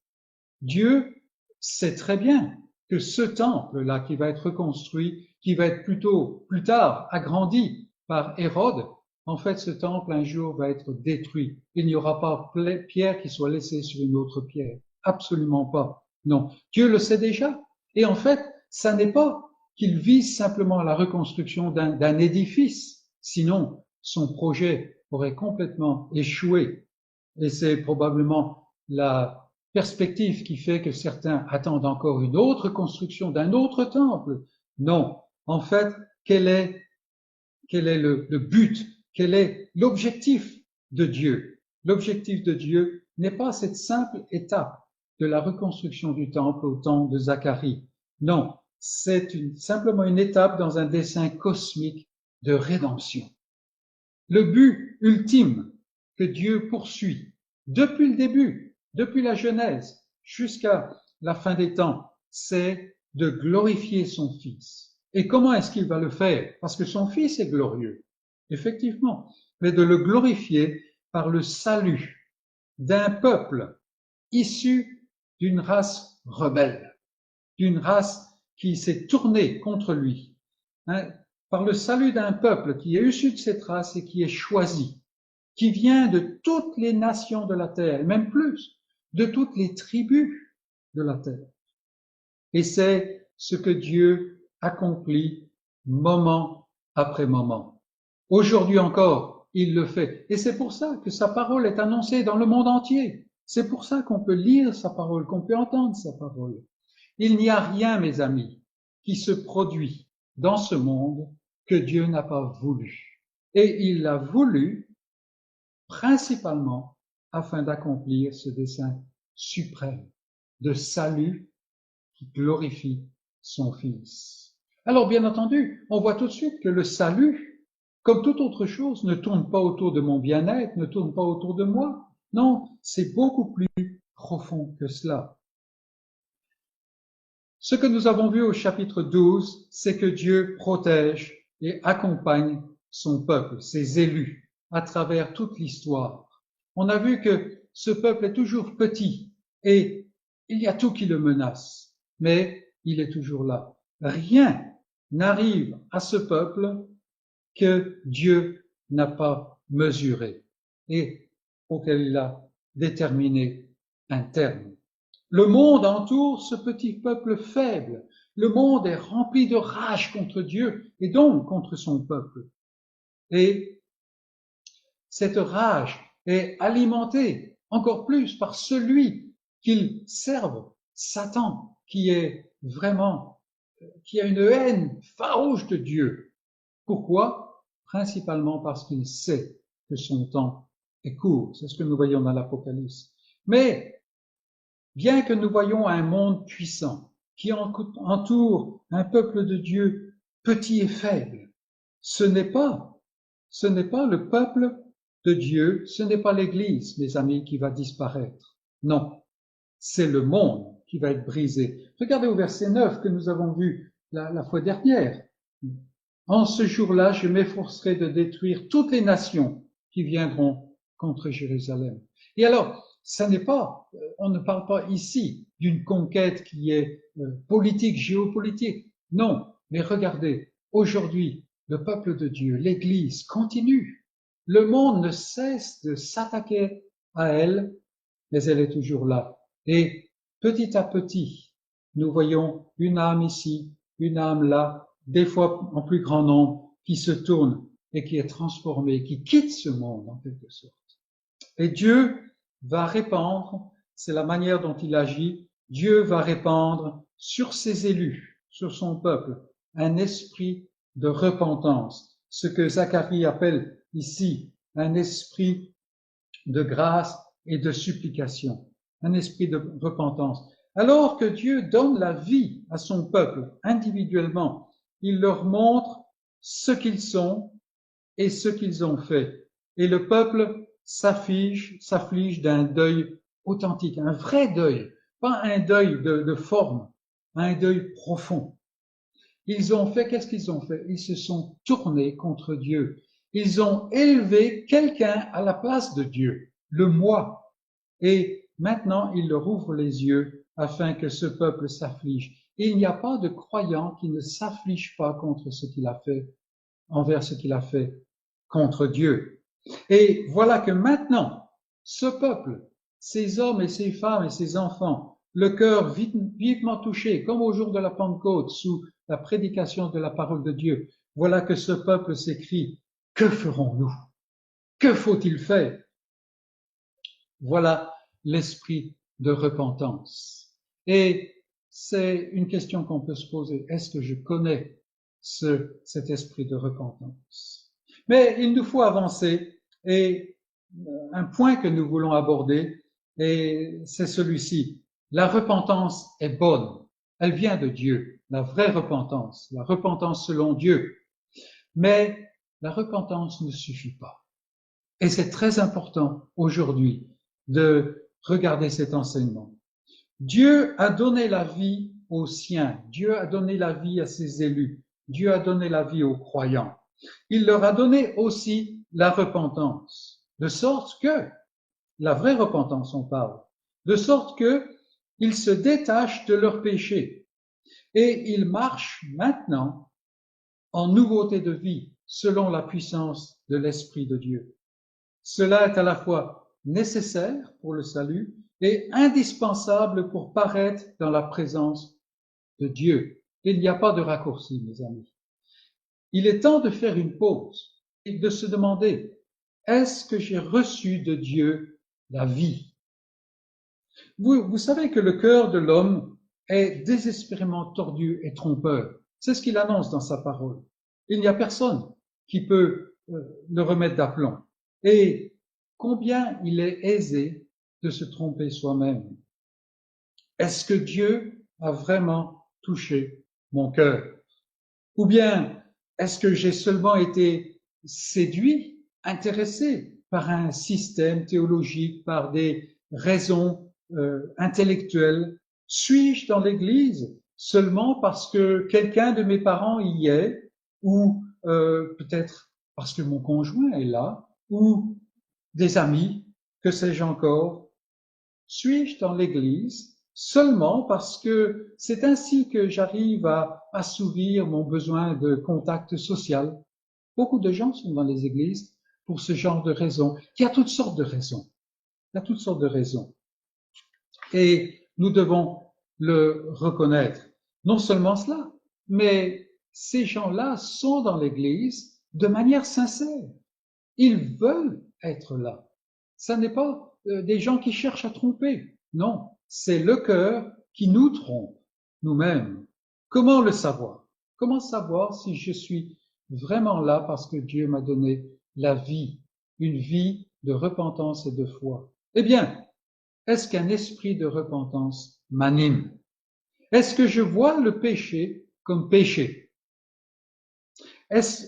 Dieu sait très bien que ce temple-là qui va être reconstruit, qui va être plutôt plus tard agrandi par Hérode, en fait, ce temple un jour va être détruit. Il n'y aura pas pierre qui soit laissée sur une autre pierre. Absolument pas. Non. Dieu le sait déjà. Et en fait, ça n'est pas qu'il vise simplement la reconstruction d'un édifice. Sinon, son projet aurait complètement échoué. Et c'est probablement la perspective qui fait que certains attendent encore une autre construction d'un autre temple. Non. En fait, quel est le but? Quel est l'objectif de Dieu? L'objectif de Dieu n'est pas cette simple étape de la reconstruction du temple au temps de Zacharie. Non, c'est simplement une étape dans un dessein cosmique de rédemption. Le but ultime que Dieu poursuit depuis le début, depuis la Genèse jusqu'à la fin des temps, c'est de glorifier son Fils. Et comment est-ce qu'il va le faire? Parce que son Fils est glorieux, effectivement, mais de le glorifier par le salut d'un peuple issu d'une race rebelle, d'une race qui s'est tournée contre lui, hein, par le salut d'un peuple qui est issu de cette race et qui est choisi, qui vient de toutes les nations de la terre, et même plus, de toutes les tribus de la terre. Et c'est ce que Dieu accomplit moment après moment. Aujourd'hui encore, il le fait. Et c'est pour ça que sa parole est annoncée dans le monde entier. C'est pour ça qu'on peut lire sa parole, qu'on peut entendre sa parole. Il n'y a rien, mes amis, qui se produit dans ce monde que Dieu n'a pas voulu. Et il l'a voulu principalement afin d'accomplir ce dessein suprême de salut qui glorifie son Fils. Alors, bien entendu, on voit tout de suite que le salut, comme toute autre chose, ne tourne pas autour de mon bien-être, ne tourne pas autour de moi. Non, c'est beaucoup plus profond que cela. Ce que nous avons vu au chapitre 12, c'est que Dieu protège et accompagne son peuple, ses élus, à travers toute l'histoire. On a vu que ce peuple est toujours petit et il y a tout qui le menace, mais il est toujours là. Rien n'arrive à ce peuple que Dieu n'a pas mesuré et auquel il a déterminé un terme. Le monde entoure ce petit peuple faible. Le monde est rempli de rage contre Dieu et donc contre son peuple. Et cette rage est alimentée encore plus par celui qu'ils servent, Satan, qui est vraiment, qui a une haine farouche de Dieu. Pourquoi? Principalement parce qu'il sait que son temps est court. C'est ce que nous voyons dans l'Apocalypse. Mais bien que nous voyons un monde puissant qui entoure un peuple de Dieu petit et faible, ce n'est pas ce n'est pas le peuple de Dieu, ce n'est pas l'Église, mes amis, qui va disparaître. Non, c'est le monde qui va être brisé. Regardez au verset 9 que nous avons vu la fois dernière. En ce jour-là, je m'efforcerai de détruire toutes les nations qui viendront contre Jérusalem. Et alors, ça n'est pas, on ne parle pas ici d'une conquête qui est politique, géopolitique. Non, mais regardez, aujourd'hui, le peuple de Dieu, l'Église continue. Le monde ne cesse de s'attaquer à elle, mais elle est toujours là. Et petit à petit, nous voyons une âme ici, une âme là, des fois en plus grand nombre, qui se tourne et qui est transformée, qui quitte ce monde en quelque sorte. Et Dieu va répandre, c'est la manière dont il agit, Dieu va répandre sur ses élus, sur son peuple, un esprit de repentance, ce que Zacharie appelle ici un esprit de grâce et de supplication, un esprit de repentance. Alors que Dieu donne la vie à son peuple individuellement, il leur montre ce qu'ils sont et ce qu'ils ont fait. Et le peuple s'afflige d'un deuil authentique, un vrai deuil, pas un deuil de forme, un deuil profond. Ils ont fait, qu'est-ce qu'ils ont fait? Ils se sont tournés contre Dieu. Ils ont élevé quelqu'un à la place de Dieu, le moi. Et maintenant, il leur ouvre les yeux afin que ce peuple s'afflige. Et il n'y a pas de croyant qui ne s'afflige pas contre ce qu'il a fait, envers ce qu'il a fait contre Dieu. Et voilà que maintenant, ce peuple, ces hommes et ces femmes et ces enfants, le cœur vivement touché, comme au jour de la Pentecôte, sous la prédication de la parole de Dieu, voilà que ce peuple s'écrie, que ferons-nous? Que faut-il faire? Voilà l'esprit de repentance. Et c'est une question qu'on peut se poser. Est-ce que je connais cet esprit de repentance? Mais il nous faut avancer et un point que nous voulons aborder, et c'est celui-ci. La repentance est bonne. Elle vient de Dieu. La vraie repentance. La repentance selon Dieu. Mais la repentance ne suffit pas. Et c'est très important aujourd'hui de regarder cet enseignement. Dieu a donné la vie aux siens. Dieu a donné la vie à ses élus. Dieu a donné la vie aux croyants. Il leur a donné aussi la repentance. De sorte que, la vraie repentance on parle, de sorte que ils se détachent de leurs péchés et ils marchent maintenant en nouveauté de vie selon la puissance de l'Esprit de Dieu. Cela est à la fois nécessaire pour le salut et indispensable pour paraître dans la présence de Dieu. Il n'y a pas de raccourci, mes amis. Il est temps de faire une pause et de se demander, est-ce que j'ai reçu de Dieu la vie? Vous savez que le cœur de l'homme est désespérément tordu et trompeur. C'est ce qu'il annonce dans sa parole. Il n'y a personne qui peut le remettre d'aplomb. Et combien il est aisé de se tromper soi-même. Est-ce que Dieu a vraiment touché mon cœur? Ou bien est-ce que j'ai seulement été séduit, intéressé par un système théologique, par des raisons intellectuelles? Suis-je dans l'Église seulement parce que quelqu'un de mes parents y est, ou peut-être parce que mon conjoint est là, ou des amis, que sais-je encore? Suis-je dans l'Église seulement parce que c'est ainsi que j'arrive à assouvir mon besoin de contact social? Beaucoup de gens sont dans les églises pour ce genre de raisons. Il y a toutes sortes de raisons. Il y a toutes sortes de raisons. Et nous devons le reconnaître. Non seulement cela, mais ces gens-là sont dans l'Église de manière sincère. Ils veulent être là. Ça n'est pas des gens qui cherchent à tromper. Non, c'est le cœur qui nous trompe, nous-mêmes. Comment le savoir? Comment savoir si je suis vraiment là parce que Dieu m'a donné la vie, une vie de repentance et de foi? Eh bien, est-ce qu'un esprit de repentance m'anime? Est-ce que je vois le péché comme péché?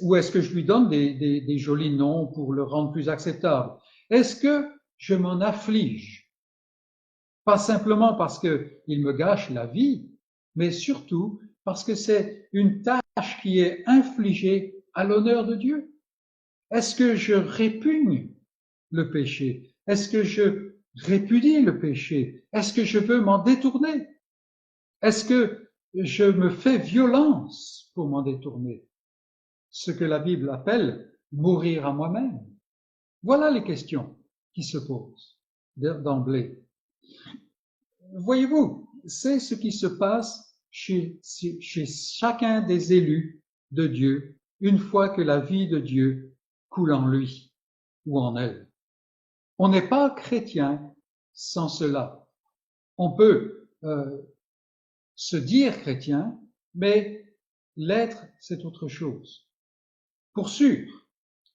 Ou est-ce que je lui donne des jolis noms pour le rendre plus acceptable? Est-ce que je m'en afflige? Pas simplement parce qu'il me gâche la vie, mais surtout parce que c'est une tâche qui est infligée à l'honneur de Dieu. Est-ce que je répugne le péché? Est-ce que je répudie le péché? Est-ce que je veux m'en détourner? Est-ce que je me fais violence pour m'en détourner? Ce que la Bible appelle mourir à moi-même. Voilà les questions qui se posent d'emblée. Voyez-vous, c'est ce qui se passe chez chacun des élus de Dieu une fois que la vie de Dieu coule en lui ou en elle. On n'est pas chrétien sans cela. On peut se dire chrétien, mais l'être, c'est autre chose. Pour sûr,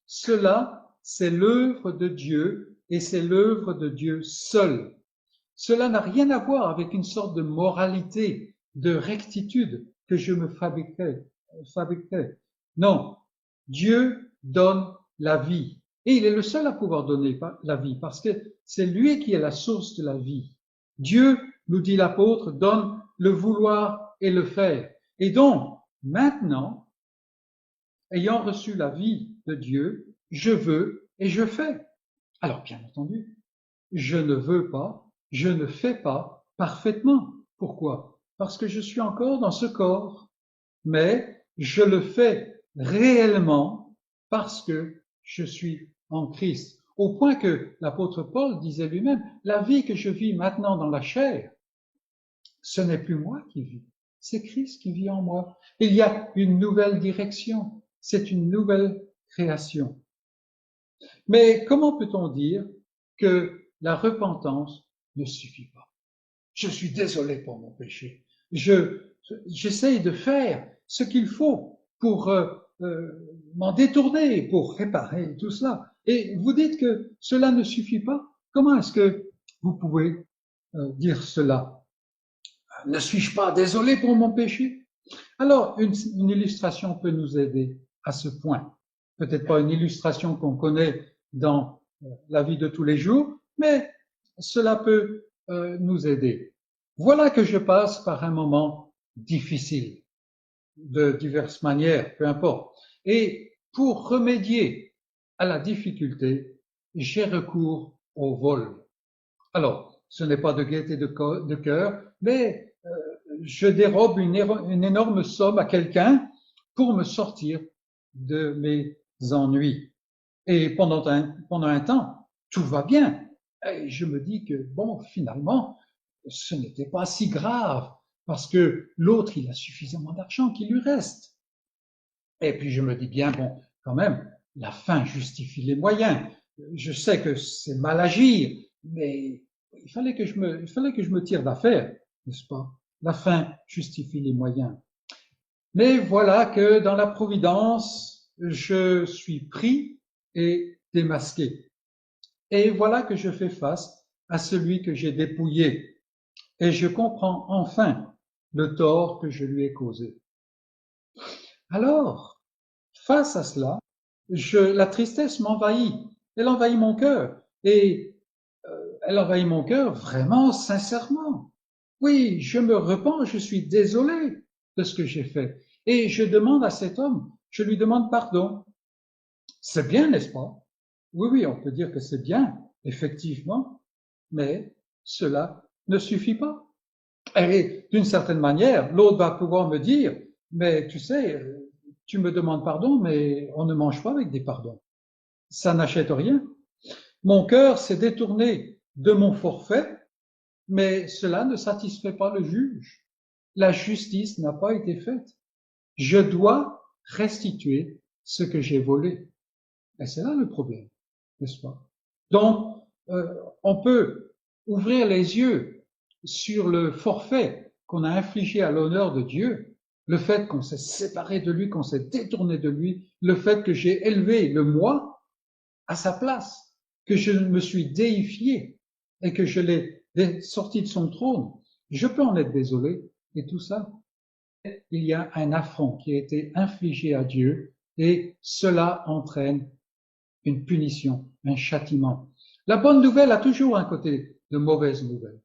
cela, c'est l'œuvre de Dieu et c'est l'œuvre de Dieu seul. Cela n'a rien à voir avec une sorte de moralité, de rectitude que je me fabriquais. Non, Dieu donne la vie. Et il est le seul à pouvoir donner la vie parce que c'est lui qui est la source de la vie. Dieu, nous dit l'apôtre, donne le vouloir et le faire. Et donc, maintenant, ayant reçu la vie de Dieu, je veux et je fais. Alors, bien entendu, je ne veux pas, je ne fais pas parfaitement. Pourquoi? Parce que je suis encore dans ce corps, mais je le fais réellement parce que je suis en Christ. Au point que l'apôtre Paul disait lui-même, la vie que je vis maintenant dans la chair, ce n'est plus moi qui vis, c'est Christ qui vit en moi. Il y a une nouvelle direction, c'est une nouvelle création. Mais comment peut-on dire que la repentance ne suffit pas? Je suis désolé pour mon péché. J'essaye de faire ce qu'il faut pour m'en détourner, pour réparer tout cela. Et vous dites que cela ne suffit pas? Comment est-ce que vous pouvez dire cela? Ne suis-je pas désolé pour mon péché? Alors, une illustration peut nous aider à ce point. Peut-être pas une illustration qu'on connaît dans la vie de tous les jours, mais cela peut nous aider. Voilà que je passe par un moment difficile, de diverses manières, peu importe. Et pour remédier à la difficulté, j'ai recours au vol. Alors, ce n'est pas de gaieté de cœur, mais je dérobe une énorme somme à quelqu'un pour me sortir de mes ennuis. Et pendant un temps, tout va bien. Et je me dis que, bon, finalement, ce n'était pas si grave, parce que l'autre, il a suffisamment d'argent qu'il lui reste. Et puis je me dis bien, bon, quand même, la fin justifie les moyens. Je sais que c'est mal agir, mais il fallait que je me tire d'affaire, n'est-ce pas? La fin justifie les moyens. Mais voilà que dans la providence, je suis pris et démasqué. Et voilà que je fais face à celui que j'ai dépouillé. Et je comprends enfin le tort que je lui ai causé. Alors, face à cela, la tristesse m'envahit. Elle envahit mon cœur. Et elle envahit mon cœur vraiment sincèrement. Oui, je me repens, je suis désolé de ce que j'ai fait. Et je demande à cet homme, je lui demande pardon. C'est bien, n'est-ce pas? Oui, oui, on peut dire que c'est bien, effectivement, mais cela ne suffit pas. Et d'une certaine manière, l'autre va pouvoir me dire, mais tu sais, tu me demandes pardon, mais on ne mange pas avec des pardons. Ça n'achète rien. Mon cœur s'est détourné de mon forfait, mais cela ne satisfait pas le juge. La justice n'a pas été faite. Je dois restituer ce que j'ai volé. Et c'est là le problème, n'est-ce pas? Donc, on peut ouvrir les yeux sur le forfait qu'on a infligé à l'honneur de Dieu, le fait qu'on s'est séparé de lui, qu'on s'est détourné de lui, le fait que j'ai élevé le moi à sa place, que je me suis déifié et que je l'ai sorti de son trône. Je peux en être désolé et tout ça. Il y a un affront qui a été infligé à Dieu et cela entraîne une punition, un châtiment. La bonne nouvelle a toujours un côté de mauvaise nouvelle,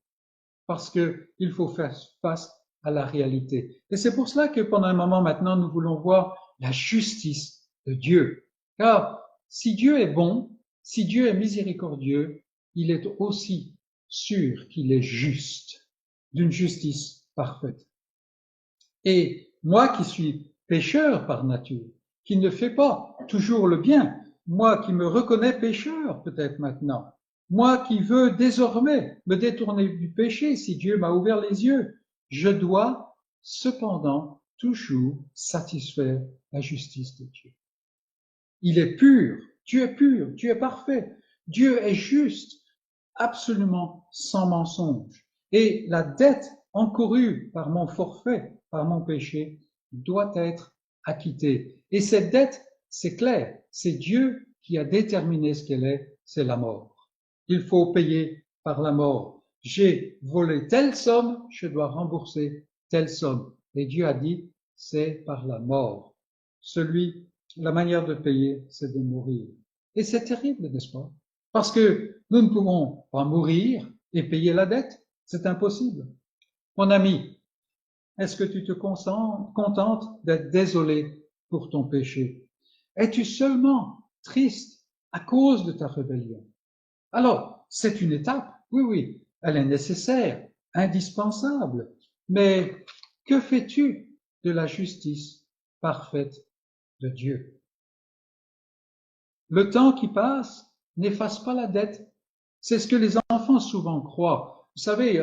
parce que il faut faire face à la réalité. Et c'est pour cela que pendant un moment maintenant, nous voulons voir la justice de Dieu. Car si Dieu est bon, si Dieu est miséricordieux, il est aussi sûr qu'il est juste, d'une justice parfaite. Et moi qui suis pécheur par nature, qui ne fais pas toujours le bien, moi qui me reconnais pécheur peut-être maintenant, moi qui veux désormais me détourner du péché si Dieu m'a ouvert les yeux, je dois cependant toujours satisfaire la justice de Dieu. Il est pur, Dieu est parfait, Dieu est juste, absolument sans mensonge. Et la dette encourue par mon forfait, par mon péché, doit être acquittée. Et cette dette, c'est clair, c'est Dieu qui a déterminé ce qu'elle est, c'est la mort. Il faut payer par la mort. J'ai volé telle somme, je dois rembourser telle somme. Et Dieu a dit, c'est par la mort. La manière de payer, c'est de mourir. Et c'est terrible, n'est-ce pas? Parce que nous ne pouvons pas mourir et payer la dette. C'est impossible. Mon ami, est-ce que tu te contentes d'être désolé pour ton péché? Es-tu seulement triste à cause de ta rébellion? Alors, c'est une étape, oui, oui, elle est nécessaire, indispensable. Mais que fais-tu de la justice parfaite de Dieu? Le temps qui passe n'efface pas la dette. C'est ce que les enfants souvent croient. Vous savez,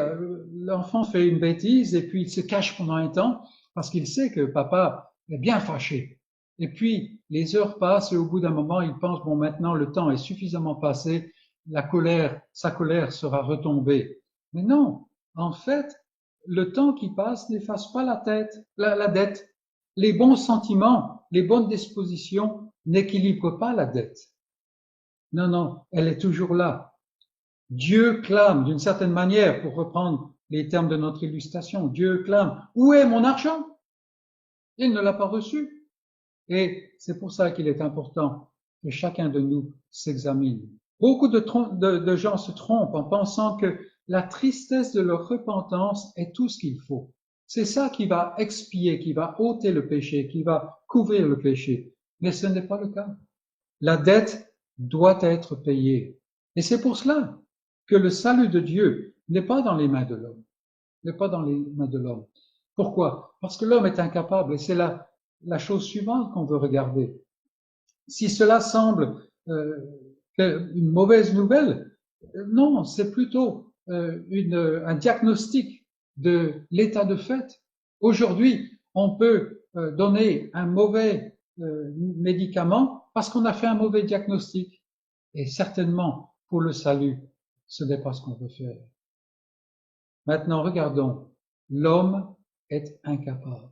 l'enfant fait une bêtise et puis il se cache pendant un temps parce qu'il sait que papa est bien fâché. Et puis les heures passent et au bout d'un moment, il pense, bon, maintenant le temps est suffisamment passé, sa colère sera retombée. Mais non, en fait, le temps qui passe n'efface pas la dette. Les bons sentiments, les bonnes dispositions n'équilibrent pas la dette. Non, non, elle est toujours là. Dieu clame, d'une certaine manière, pour reprendre les termes de notre illustration, Dieu clame, où est mon argent? Il ne l'a pas reçu. Et c'est pour ça qu'il est important que chacun de nous s'examine. Beaucoup de gens se trompent en pensant que la tristesse de leur repentance est tout ce qu'il faut. C'est ça qui va expier, qui va ôter le péché, qui va couvrir le péché. Mais ce n'est pas le cas. La dette doit être payée. Et c'est pour cela que le salut de Dieu n'est pas dans les mains de l'homme. N'est pas dans les mains de l'homme. Pourquoi? Parce que l'homme est incapable et c'est la chose suivante qu'on veut regarder. Si cela semble une mauvaise nouvelle, non, c'est plutôt un diagnostic de l'état de fait. Aujourd'hui, on peut donner un mauvais médicament parce qu'on a fait un mauvais diagnostic. Et certainement, pour le salut, ce n'est pas ce qu'on veut faire. Maintenant, regardons. L'homme est incapable.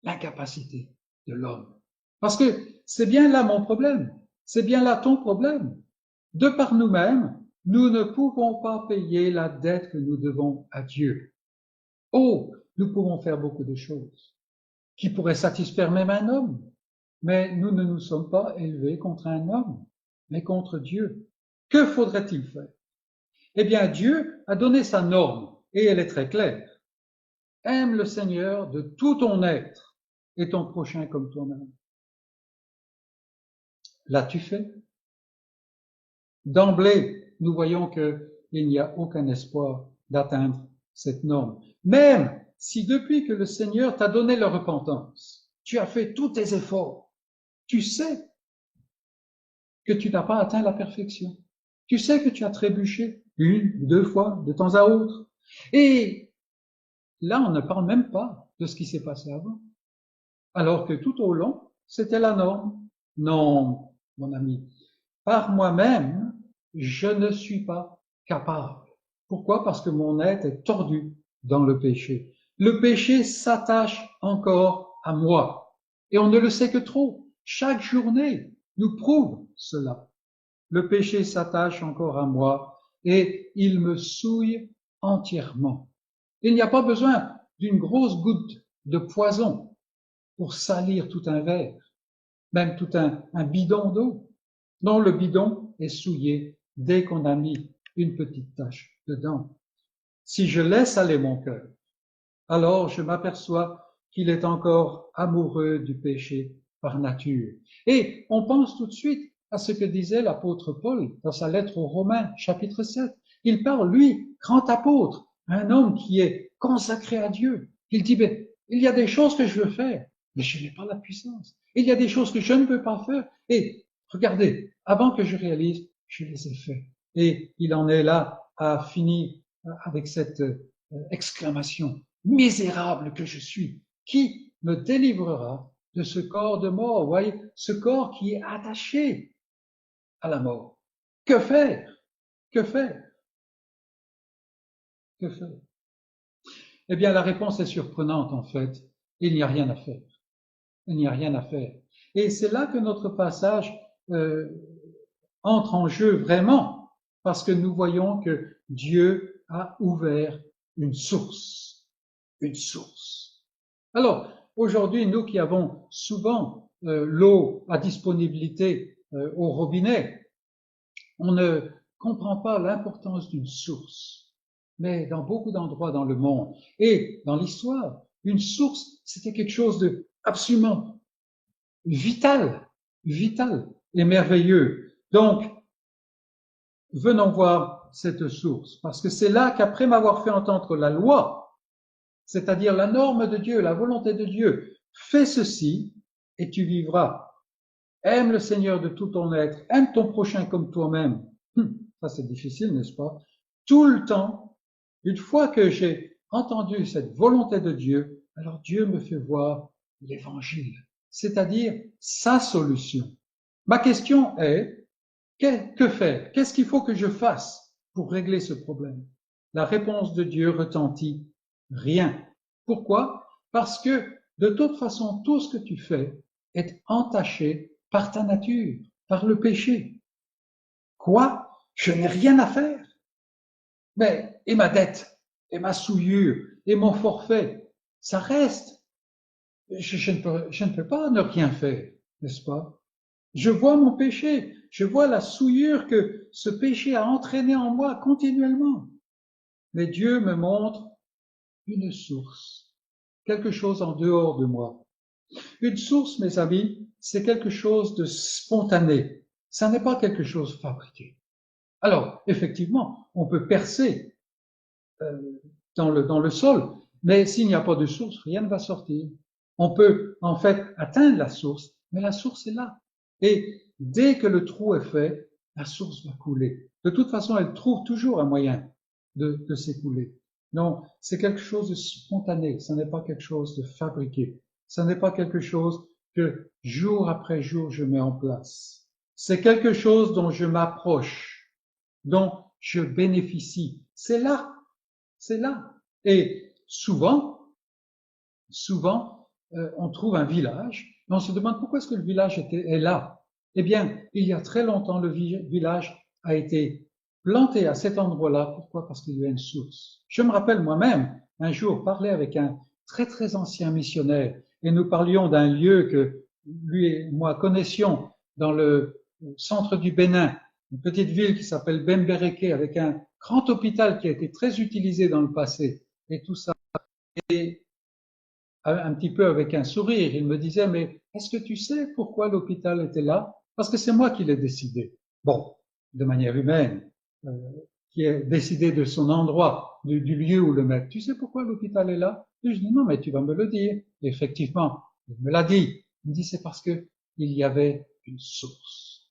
L'incapacité de l'homme. Parce que c'est bien là mon problème. C'est bien là ton problème. De par nous-mêmes, nous ne pouvons pas payer la dette que nous devons à Dieu. Oh, nous pouvons faire beaucoup de choses qui pourraient satisfaire même un homme. Mais nous ne nous sommes pas élevés contre un homme, mais contre Dieu. Que faudrait-il faire? Eh bien, Dieu a donné sa norme, et elle est très claire. Aime le Seigneur de tout ton être et ton prochain comme toi-même. L'as-tu fait? D'emblée, nous voyons qu'il n'y a aucun espoir d'atteindre cette norme. Même si depuis que le Seigneur t'a donné la repentance, tu as fait tous tes efforts, tu sais que tu n'as pas atteint la perfection. Tu sais que tu as trébuché une, deux fois, de temps à autre. Et là, on ne parle même pas de ce qui s'est passé avant. Alors que tout au long, c'était la norme. Non, mon ami, par moi-même, je ne suis pas capable. Pourquoi? Parce que mon être est tordu dans le péché. Le péché s'attache encore à moi. Et on ne le sait que trop. Chaque journée nous prouve cela. Le péché s'attache encore à moi et il me souille entièrement. Il n'y a pas besoin d'une grosse goutte de poison pour salir tout un verre. même tout un bidon d'eau. Non, le bidon est souillé dès qu'on a mis une petite tache dedans. Si je laisse aller mon cœur, alors je m'aperçois qu'il est encore amoureux du péché par nature. Et on pense tout de suite à ce que disait l'apôtre Paul dans sa lettre aux Romains, chapitre 7. Il parle, lui, grand apôtre, un homme qui est consacré à Dieu. Il dit, ben, il y a des choses que je veux faire, mais je n'ai pas la puissance. Il y a des choses que je ne peux pas faire. Et regardez, avant que je réalise, je les ai faites. Et il en est là à finir avec cette exclamation. Misérable que je suis, qui me délivrera de ce corps de mort? Vous voyez, ce corps qui est attaché à la mort. Que faire? Que faire? Que faire? Eh bien, la réponse est surprenante, en fait. Il n'y a rien à faire. Il n'y a rien à faire. Et c'est là que notre passage entre en jeu vraiment, parce que nous voyons que Dieu a ouvert une source. Une source. Alors, aujourd'hui, nous qui avons souvent l'eau à disponibilité au robinet, on ne comprend pas l'importance d'une source. Mais dans beaucoup d'endroits dans le monde et dans l'histoire, une source, c'était quelque chose de absolument vital, vital et merveilleux. Donc, venons voir cette source, parce que c'est là qu'après m'avoir fait entendre la loi, c'est-à-dire la norme de Dieu, la volonté de Dieu, fais ceci et tu vivras. Aime le Seigneur de tout ton être, aime ton prochain comme toi-même. Ça c'est difficile, n'est-ce pas? Tout le temps, une fois que j'ai entendu cette volonté de Dieu, alors Dieu me fait voir l'évangile, c'est-à-dire sa solution. Ma question est, que faire? Qu'est-ce qu'il faut que je fasse pour régler ce problème? La réponse de Dieu retentit, rien. Pourquoi? Parce que de toute façon, tout ce que tu fais est entaché par ta nature, par le péché. Quoi? Je n'ai rien à faire? Mais, et ma dette, et ma souillure, et mon forfait, ça reste. Je ne peux pas ne rien faire, n'est-ce pas? Je vois mon péché, je vois la souillure que ce péché a entraîné en moi continuellement. Mais Dieu me montre une source, quelque chose en dehors de moi. Une source, mes amis, c'est quelque chose de spontané. Ça n'est pas quelque chose de fabriqué. Alors, effectivement, on peut percer dans le sol, mais s'il n'y a pas de source, rien ne va sortir. On peut en fait atteindre la source, mais la source est là. Et dès que le trou est fait, la source va couler. De toute façon, elle trouve toujours un moyen de s'écouler. Non, c'est quelque chose de spontané, ce n'est pas quelque chose de fabriqué. Ce n'est pas quelque chose que jour après jour je mets en place. C'est quelque chose dont je m'approche, dont je bénéficie. C'est là, c'est là. Et souvent, on trouve un village, et on se demande pourquoi est-ce que le village est là. Eh bien, il y a très longtemps, le village a été planté à cet endroit-là. Pourquoi? Parce qu'il y a une source. Je me rappelle moi-même, un jour, parler avec un très très ancien missionnaire, et nous parlions d'un lieu que lui et moi connaissions dans le centre du Bénin, une petite ville qui s'appelle Bembereke, avec un grand hôpital qui a été très utilisé dans le passé, et tout ça. Et un petit peu avec un sourire, il me disait, mais est-ce que tu sais pourquoi l'hôpital était là? Parce que c'est moi qui l'ai décidé. Bon, de manière humaine, qui est décidé de son endroit, du lieu où le mettre. Tu sais pourquoi l'hôpital est là? Et je dis, non, mais tu vas me le dire. Et effectivement, il me l'a dit. Il me dit, c'est parce que il y avait une source.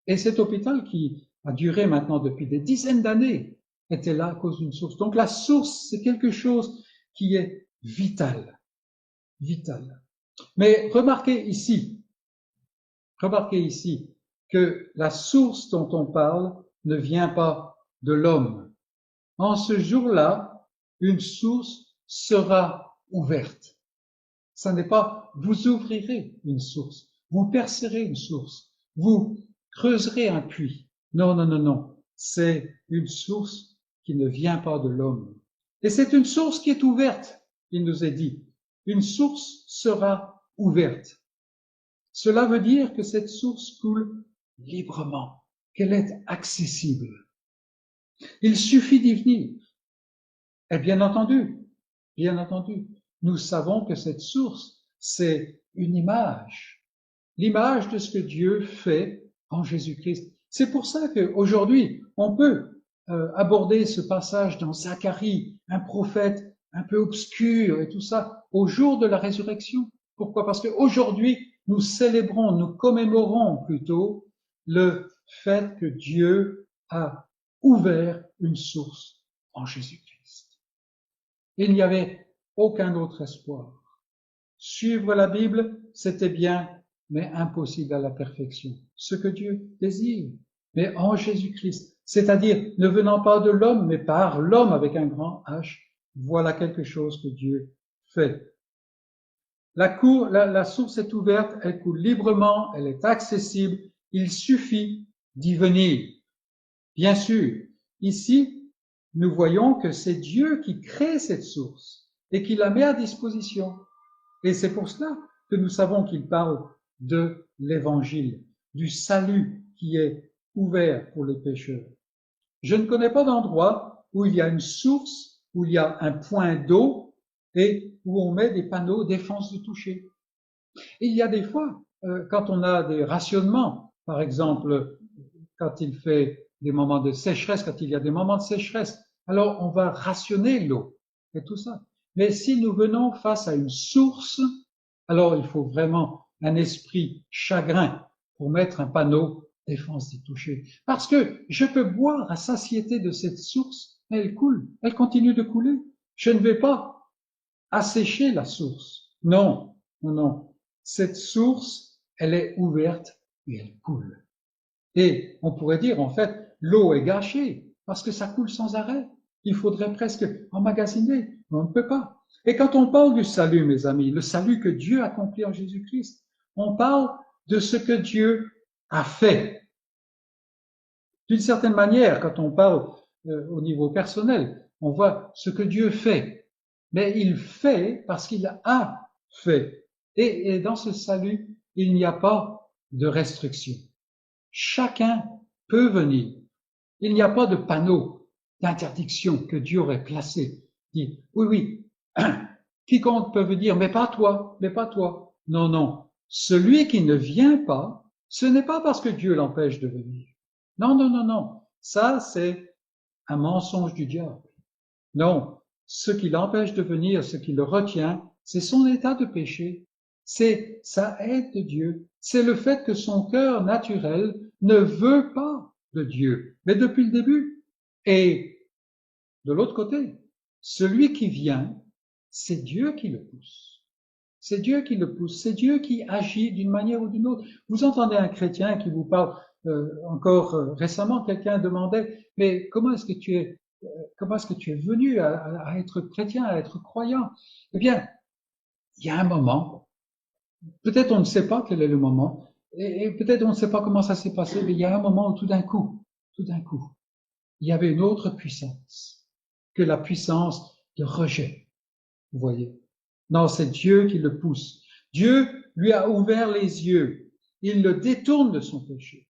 Et cet hôpital qui a duré maintenant depuis des dizaines d'années était là à cause d'une source. Donc la source, c'est quelque chose qui est vital. Vital. Mais remarquez ici que la source dont on parle ne vient pas de l'homme. En ce jour-là, une source sera ouverte. Ça n'est pas vous ouvrirez une source, vous percerez une source, vous creuserez un puits. Non, non, non, non. C'est une source qui ne vient pas de l'homme. Et c'est une source qui est ouverte, il nous est dit. Une source sera ouverte. Cela veut dire que cette source coule librement, qu'elle est accessible. Il suffit d'y venir. Et bien entendu, nous savons que cette source, c'est une image, l'image de ce que Dieu fait en Jésus-Christ. C'est pour ça qu'aujourd'hui, on peut aborder ce passage dans Zacharie, un prophète un peu obscur et tout ça, au jour de la résurrection. Pourquoi? Parce qu'aujourd'hui, nous célébrons, nous commémorons plutôt le fait que Dieu a ouvert une source en Jésus-Christ. Il n'y avait aucun autre espoir. Suivre la Bible, c'était bien, mais impossible à la perfection. Ce que Dieu désire, mais en Jésus-Christ, c'est-à-dire ne venant pas de l'homme, mais par l'homme avec un grand H, voilà quelque chose que Dieu fait. La source est ouverte, elle coule librement, elle est accessible, il suffit d'y venir. Bien sûr, ici, nous voyons que c'est Dieu qui crée cette source et qui la met à disposition. Et c'est pour cela que nous savons qu'il parle de l'évangile, du salut qui est ouvert pour les pécheurs. Je ne connais pas d'endroit où il y a une source, où il y a un point d'eau et où on met des panneaux défense du toucher. Et il y a des fois, quand on a des rationnements, par exemple, quand il fait des moments de sécheresse, quand il y a des moments de sécheresse, alors on va rationner l'eau et tout ça. Mais si nous venons face à une source, alors il faut vraiment un esprit chagrin pour mettre un panneau défense du toucher. Parce que je peux boire à satiété de cette source, mais elle coule, elle continue de couler. Je ne vais pas assécher la source. Non, non, non. Cette source, elle est ouverte et elle coule. Et on pourrait dire, en fait, l'eau est gâchée parce que ça coule sans arrêt. Il faudrait presque emmagasiner, mais on ne peut pas. Et quand on parle du salut, mes amis, le salut que Dieu a accompli en Jésus-Christ, on parle de ce que Dieu a fait. D'une certaine manière, quand on parle au niveau personnel, on voit ce que Dieu fait. Mais il fait parce qu'il a fait. Et dans ce salut, il n'y a pas de restriction. Chacun peut venir. Il n'y a pas de panneau d'interdiction que Dieu aurait placé. Il dit, oui, oui, quiconque peut venir, mais pas toi, mais pas toi. Non, non. Celui qui ne vient pas, ce n'est pas parce que Dieu l'empêche de venir. Non, non, non, non. Ça, c'est un mensonge du diable. Non. Ce qui l'empêche de venir, ce qui le retient, c'est son état de péché. C'est sa aide de Dieu. C'est le fait que son cœur naturel ne veut pas de Dieu, mais depuis le début. Et de l'autre côté, celui qui vient, c'est Dieu qui le pousse. C'est Dieu qui le pousse. C'est Dieu qui agit d'une manière ou d'une autre. Vous entendez un chrétien qui vous parle encore récemment, quelqu'un demandait, mais comment est-ce que tu es venu à être chrétien, à être croyant? Eh bien, il y a un moment, peut-être on ne sait pas quel est le moment, et peut-être on ne sait pas comment ça s'est passé, mais il y a un moment où tout d'un coup, il y avait une autre puissance que la puissance de rejet. Vous voyez? Non, c'est Dieu qui le pousse. Dieu lui a ouvert les yeux. Il le détourne de son péché.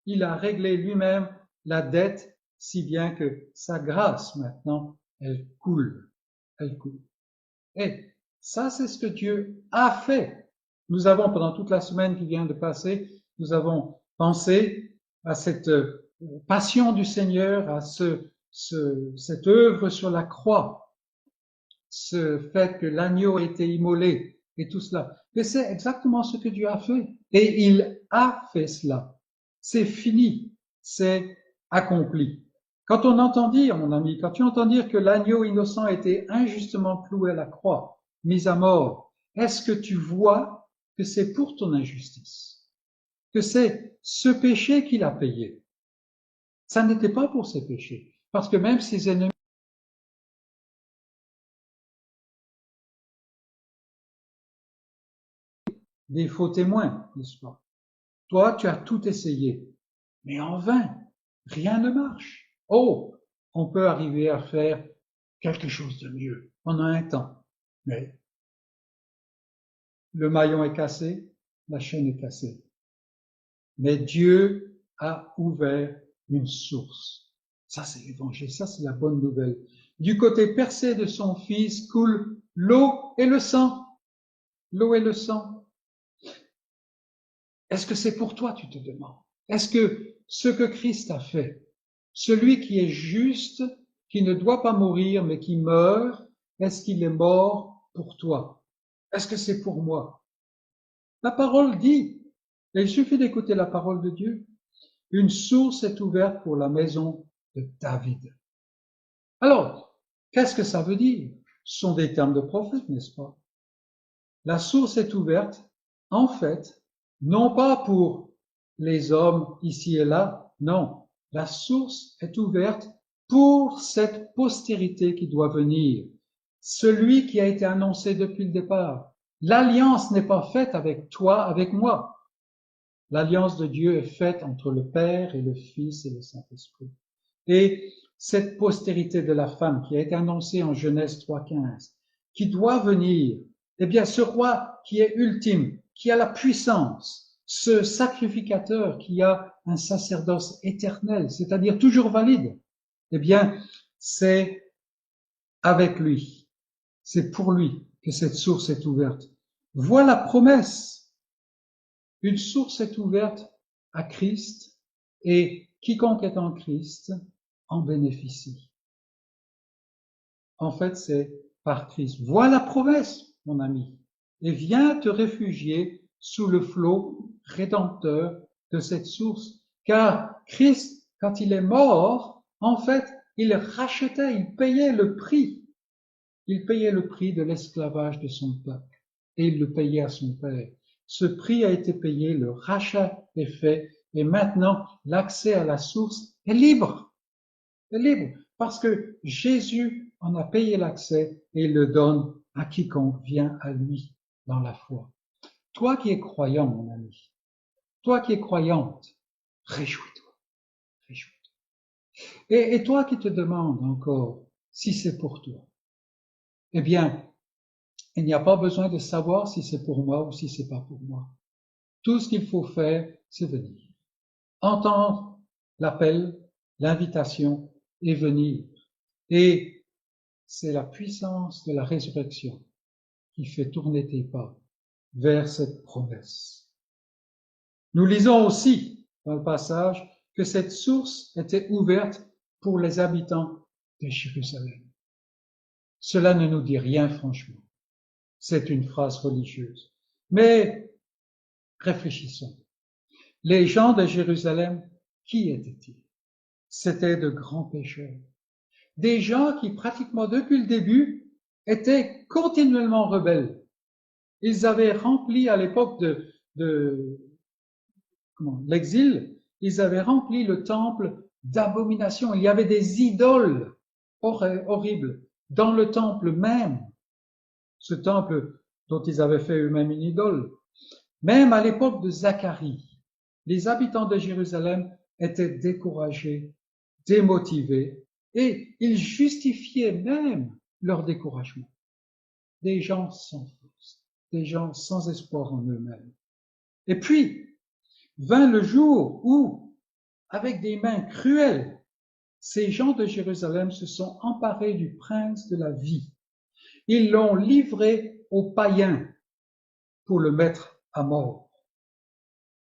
Il a réglé lui-même la dette, si bien que sa grâce, maintenant, elle coule. Elle coule. Et ça, c'est ce que Dieu a fait. Nous avons, pendant toute la semaine qui vient de passer, nous avons pensé à cette passion du Seigneur, à cette œuvre sur la croix, ce fait que l'agneau a été immolé et tout cela. Mais c'est exactement ce que Dieu a fait. Et il a fait cela. C'est fini. C'est accompli. Quand on entend dire, mon ami, quand tu entends dire que l'agneau innocent a été injustement cloué à la croix, mis à mort, est-ce que tu vois que c'est pour ton injustice? Que c'est ce péché qu'il a payé? Ça n'était pas pour ses péchés. Parce que même ses ennemis, des faux témoins, n'est-ce pas? Toi, tu as tout essayé, mais en vain. Rien ne marche. Oh, on peut arriver à faire quelque chose de mieux pendant un temps, mais le maillon est cassé, la chaîne est cassée. Mais Dieu a ouvert une source. Ça, c'est l'évangile, ça, c'est la bonne nouvelle. Du côté percé de son Fils coule l'eau et le sang. L'eau et le sang. Est-ce que c'est pour toi, tu te demandes? Est-ce que ce que Christ a fait, celui qui est juste, qui ne doit pas mourir, mais qui meurt, est-ce qu'il est mort pour toi? Est-ce que c'est pour moi? La parole dit, et il suffit d'écouter la parole de Dieu, une source est ouverte pour la maison de David. Alors, qu'est-ce que ça veut dire? Ce sont des termes de prophète, n'est-ce pas? La source est ouverte, en fait, non pas pour les hommes ici et là, non. La source est ouverte pour cette postérité qui doit venir, celui qui a été annoncé depuis le départ. L'alliance n'est pas faite avec toi, avec moi. L'alliance de Dieu est faite entre le Père et le Fils et le Saint-Esprit. Et cette postérité de la femme qui a été annoncée en Genèse 3,15, qui doit venir, eh bien, ce roi qui est ultime, qui a la puissance, ce sacrificateur qui a un sacerdoce éternel, c'est-à-dire toujours valide, eh bien, c'est avec lui, c'est pour lui que cette source est ouverte. Voilà la promesse. Une source est ouverte à Christ et quiconque est en Christ en bénéficie. En fait, c'est par Christ. Voilà la promesse, mon ami. Et viens te réfugier sous le flot rédempteur de cette source. Car Christ, quand il est mort, en fait, il rachetait, il payait le prix. Il payait le prix de l'esclavage de son peuple. Et il le payait à son Père. Ce prix a été payé, le rachat est fait, et maintenant, l'accès à la source est libre. Est libre. Parce que Jésus en a payé l'accès et il le donne à quiconque vient à lui dans la foi. Toi qui es croyant, mon ami, toi qui es croyante, réjouis-toi, réjouis-toi. Et toi qui te demandes encore si c'est pour toi, eh bien, il n'y a pas besoin de savoir si c'est pour moi ou si c'est pas pour moi. Tout ce qu'il faut faire, c'est venir. Entendre l'appel, l'invitation et venir. Et c'est la puissance de la résurrection qui fait tourner tes pas vers cette promesse. Nous lisons aussi dans le passage que cette source était ouverte pour les habitants de Jérusalem. Cela ne nous dit rien franchement. C'est une phrase religieuse. Mais réfléchissons. Les gens de Jérusalem, qui étaient-ils? C'étaient de grands pécheurs. Des gens qui, pratiquement depuis le début, étaient continuellement rebelles. Ils avaient rempli à l'époque de l'exil, ils avaient rempli le temple d'abominations. Il y avait des idoles horribles dans le temple même. Ce temple dont ils avaient fait eux-mêmes une idole. Même à l'époque de Zacharie, les habitants de Jérusalem étaient découragés, démotivés, et ils justifiaient même leur découragement. Des gens sans force, des gens sans espoir en eux-mêmes. Et puis, vint le jour où, avec des mains cruelles, ces gens de Jérusalem se sont emparés du prince de la vie. Ils l'ont livré aux païens pour le mettre à mort.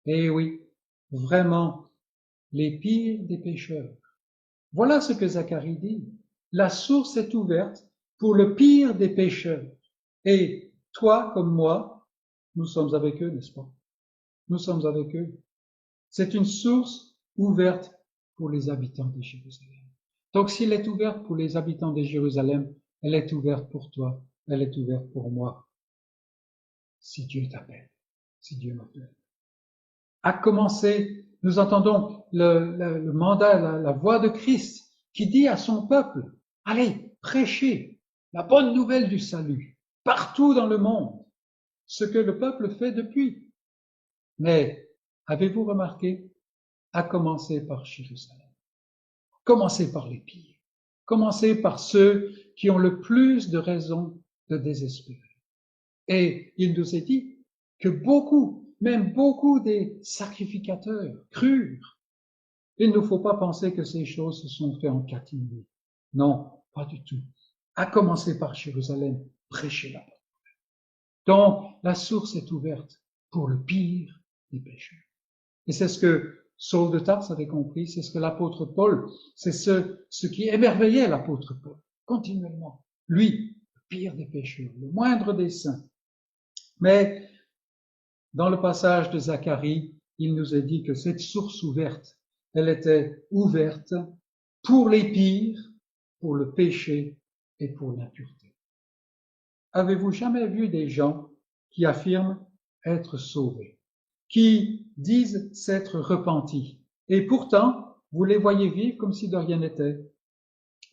Et oui, vraiment, les pires des pécheurs. Voilà ce que Zacharie dit. La source est ouverte pour le pire des pécheurs. Et toi comme moi, nous sommes avec eux, n'est-ce pas? Nous sommes avec eux. C'est une source ouverte pour les habitants de Jérusalem. Donc s'il est ouverte pour les habitants de Jérusalem, elle est ouverte pour toi, elle est ouverte pour moi. Si Dieu t'appelle, si Dieu m'appelle. À commencer, nous entendons le mandat, la voix de Christ qui dit à son peuple, allez, prêchez la bonne nouvelle du salut partout dans le monde, ce que le peuple fait depuis. Mais avez-vous remarqué, à commencer par Jérusalem, commencez par les pires, commencez par ceux qui ont le plus de raisons de désespérer. Et il nous est dit que beaucoup, Même beaucoup des sacrificateurs crurent. Il ne faut pas penser que ces choses se sont faites en catimini. Non, pas du tout. À commencer par Jérusalem, prêchez la parole. Donc, la source est ouverte pour le pire des pécheurs. Et c'est ce que Saul de Tarse avait compris, c'est ce que l'apôtre Paul, c'est ce qui émerveillait l'apôtre Paul, continuellement. Lui, le pire des pécheurs, le moindre des saints. Mais, dans le passage de Zacharie, il nous est dit que cette source ouverte, elle était ouverte pour les pires, pour le péché et pour l'impureté. Avez-vous jamais vu des gens qui affirment être sauvés, qui disent s'être repentis, et pourtant, vous les voyez vivre comme si de rien n'était?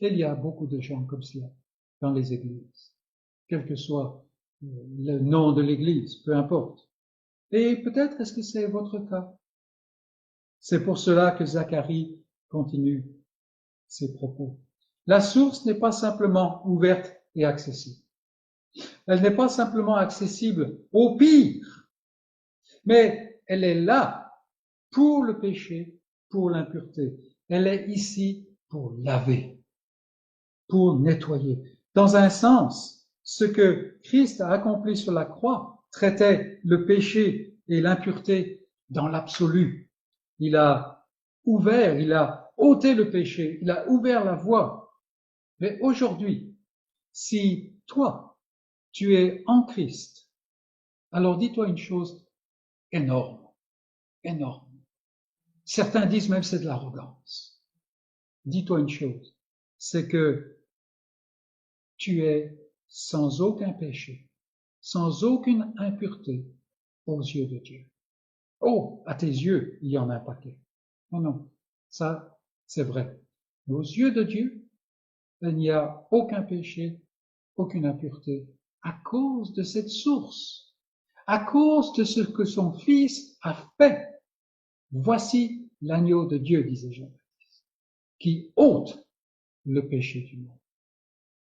Il y a beaucoup de gens comme cela dans les églises, quel que soit le nom de l'église, peu importe. Et peut-être est-ce que c'est votre cas? C'est pour cela que Zacharie continue ses propos. La source n'est pas simplement ouverte et accessible. Elle n'est pas simplement accessible au pire, mais elle est là pour le péché, pour l'impureté. Elle est ici pour laver, pour nettoyer. Dans un sens, ce que Christ a accompli sur la croix traitait le péché et l'impureté dans l'absolu. Il a ouvert, il a ôté le péché, il a ouvert la voie. Mais aujourd'hui, si toi, tu es en Christ, alors dis-toi une chose énorme, énorme. Certains disent même c'est de l'arrogance. Dis-toi une chose, c'est que tu es sans aucun péché, sans aucune impureté aux yeux de Dieu. Oh, à tes yeux, il y en a un paquet. Non, non, ça, c'est vrai. Mais aux yeux de Dieu, il n'y a aucun péché, aucune impureté, à cause de cette source, à cause de ce que son Fils a fait. Voici l'agneau de Dieu, disait Jean-Baptiste, qui ôte le péché du monde.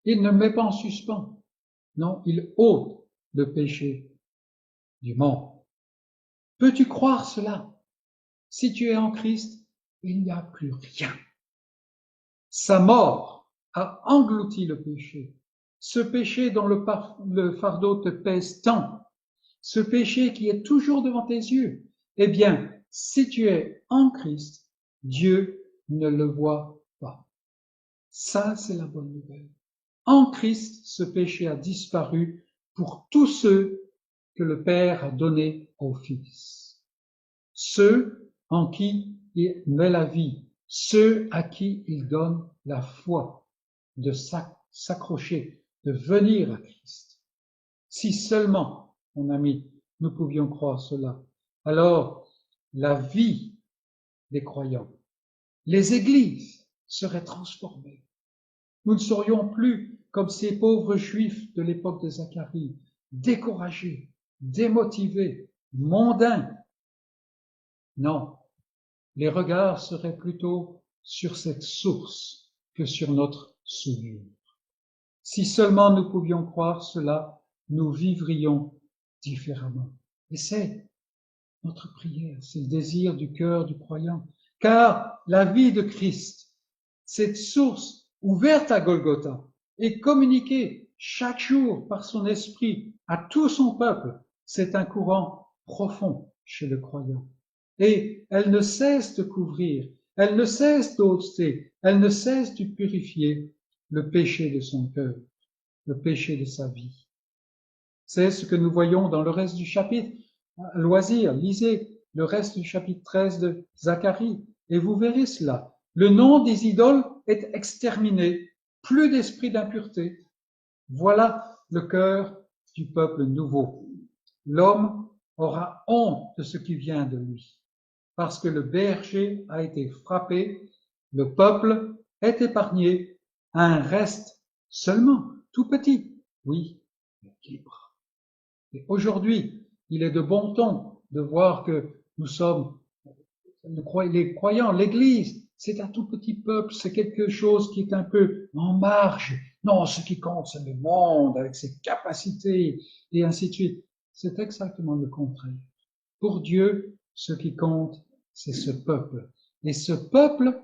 Il ne met pas en suspens, non, il ôte le péché du monde. Peux-tu croire cela? Si tu es en Christ, il n'y a plus rien. Sa mort a englouti le péché. Ce péché dont le fardeau te pèse tant, ce péché qui est toujours devant tes yeux, eh bien, si tu es en Christ, Dieu ne le voit pas. Ça, c'est la bonne nouvelle. En Christ, ce péché a disparu pour tous ceux que le Père a donnés au Fils. Ceux en qui il met la vie, ceux à qui il donne la foi de s'accrocher, de venir à Christ. Si seulement, mon ami, nous pouvions croire cela, alors la vie des croyants, les églises seraient transformées. Nous ne serions plus comme ces pauvres juifs de l'époque de Zacharie, découragés, démotivés, mondains. Non, les regards seraient plutôt sur cette source que sur notre souillure. Si seulement nous pouvions croire cela, nous vivrions différemment. Et c'est notre prière, c'est le désir du cœur du croyant. Car la vie de Christ, cette source ouverte à Golgotha et communiquée chaque jour par son esprit à tout son peuple, c'est un courant profond chez le croyant. Et elle ne cesse de couvrir, elle ne cesse d'ôter, elle ne cesse de purifier le péché de son cœur, le péché de sa vie. C'est ce que nous voyons dans le reste du chapitre. À loisir, lisez le reste du chapitre 13 de Zacharie et vous verrez cela. Le nom des idoles est exterminé, plus d'esprit d'impureté. Voilà le cœur du peuple nouveau. L'homme aura honte de ce qui vient de lui, parce que le berger a été frappé, le peuple est épargné, un reste seulement, tout petit, oui, mais libre. Et aujourd'hui, il est de bon ton de voir que nous sommes les croyants, l'Église, c'est un tout petit peuple, c'est quelque chose qui est un peu en marge. Non, ce qui compte, c'est le monde avec ses capacités et ainsi de suite. C'est exactement le contraire. Pour Dieu, ce qui compte, c'est ce peuple. Et ce peuple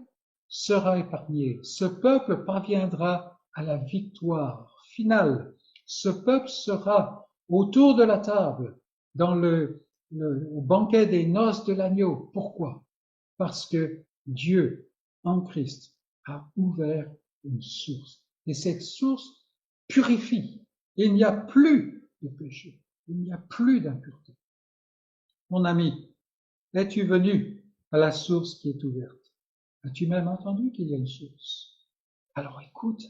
sera épargné. Ce peuple parviendra à la victoire finale. Ce peuple sera autour de la table, au banquet des noces de l'agneau. Pourquoi? Parce que Dieu, en Christ, a ouvert une source. Et cette source purifie. Il n'y a plus de péché. Il n'y a plus d'impureté. Mon ami, es-tu venu à la source qui est ouverte? As-tu même entendu qu'il y a une source? Alors écoute,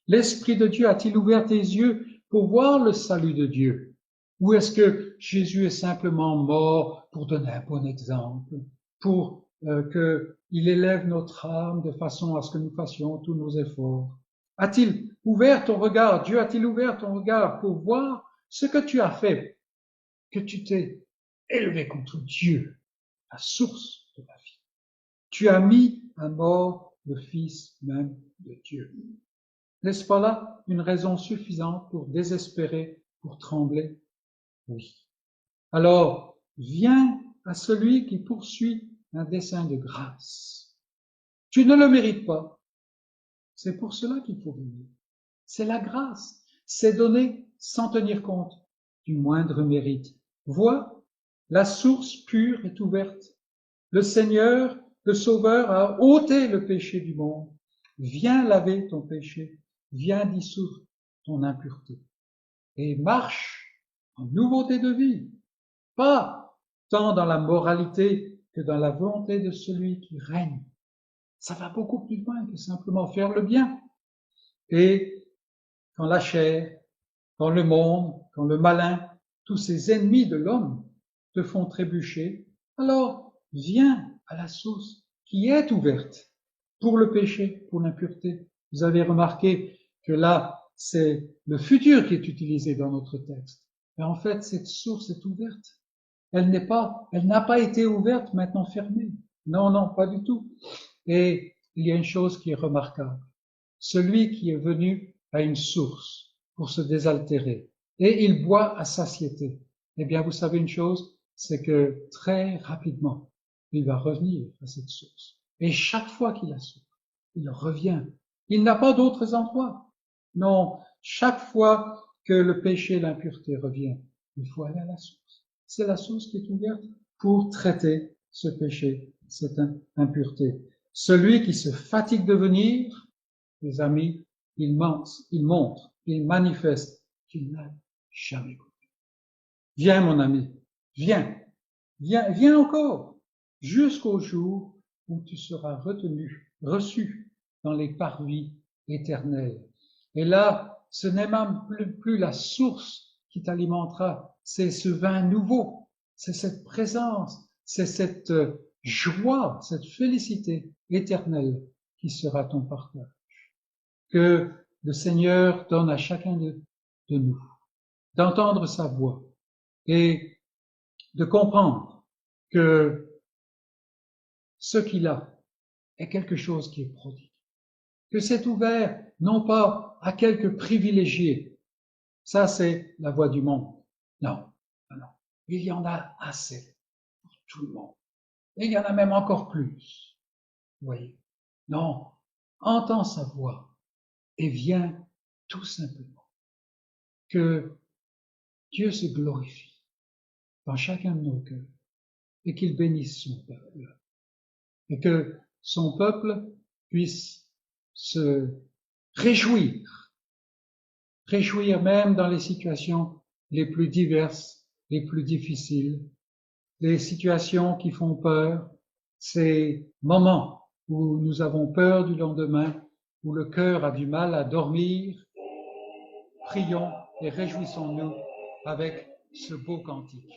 l'Esprit de Dieu a-t-il ouvert tes yeux pour voir le salut de Dieu? Ou est-ce que Jésus est simplement mort pour donner un bon exemple, pour qu'il élève notre âme de façon à ce que nous fassions tous nos efforts? A-t-il ouvert ton regard, Dieu a-t-il ouvert ton regard pour voir ce que tu as fait, que tu t'es élevé contre Dieu, la source de la vie? Tu as mis à mort le Fils même de Dieu. N'est-ce pas là une raison suffisante pour désespérer, pour trembler? Oui. Alors, viens à celui qui poursuit un dessein de grâce. Tu ne le mérites pas. C'est pour cela qu'il faut venir. C'est la grâce. C'est donné sans tenir compte du moindre mérite. Vois, la source pure est ouverte. Le Seigneur, le Sauveur, a ôté le péché du monde. Viens laver ton péché. Viens dissoudre ton impureté. Et marche en nouveauté de vie. Pas tant dans la moralité que dans la volonté de celui qui règne. Ça va beaucoup plus loin que simplement faire le bien. Et quand la chair, quand le monde, quand le malin, tous ces ennemis de l'homme te font trébucher, alors viens à la source qui est ouverte pour le péché, pour l'impureté. Vous avez remarqué que là, c'est le futur qui est utilisé dans notre texte. Mais en fait, cette source est ouverte. Elle n'a pas été ouverte, maintenant fermée. Non, non, pas du tout. Et il y a une chose qui est remarquable. Celui qui est venu à une source pour se désaltérer et il boit à satiété. Eh bien, vous savez une chose, c'est que très rapidement, il va revenir à cette source. Et chaque fois qu'il a soif, il revient. Il n'a pas d'autres endroits. Non, chaque fois que le péché et l'impureté revient, il faut aller à la source. C'est la source qui est ouverte pour traiter ce péché, cette impureté. Celui qui se fatigue de venir, mes amis, il montre, il manifeste qu'il n'a jamais connu. Viens, mon ami, viens, viens encore, jusqu'au jour où tu seras reçu dans les parvis éternels. Et là, ce n'est même plus la source qui t'alimentera, c'est ce vin nouveau, c'est cette présence, c'est cette joie, cette félicité éternelle qui sera ton partage. Que le Seigneur donne à chacun de nous d'entendre sa voix et de comprendre que ce qu'il a est quelque chose qui est prodigue, que c'est ouvert non pas à quelques privilégiés, ça c'est la voie du monde, non, non, il y en a assez pour tout le monde, et il y en a même encore plus, vous voyez, non, entends sa voix et viens tout simplement, que Dieu se glorifie dans chacun de nos cœurs et qu'il bénisse son peuple et que son peuple puisse se réjouir même dans les situations les plus diverses, les plus difficiles, les situations qui font peur, ces moments où nous avons peur du lendemain, où le cœur a du mal à dormir. Prions et réjouissons-nous avec ce beau cantique.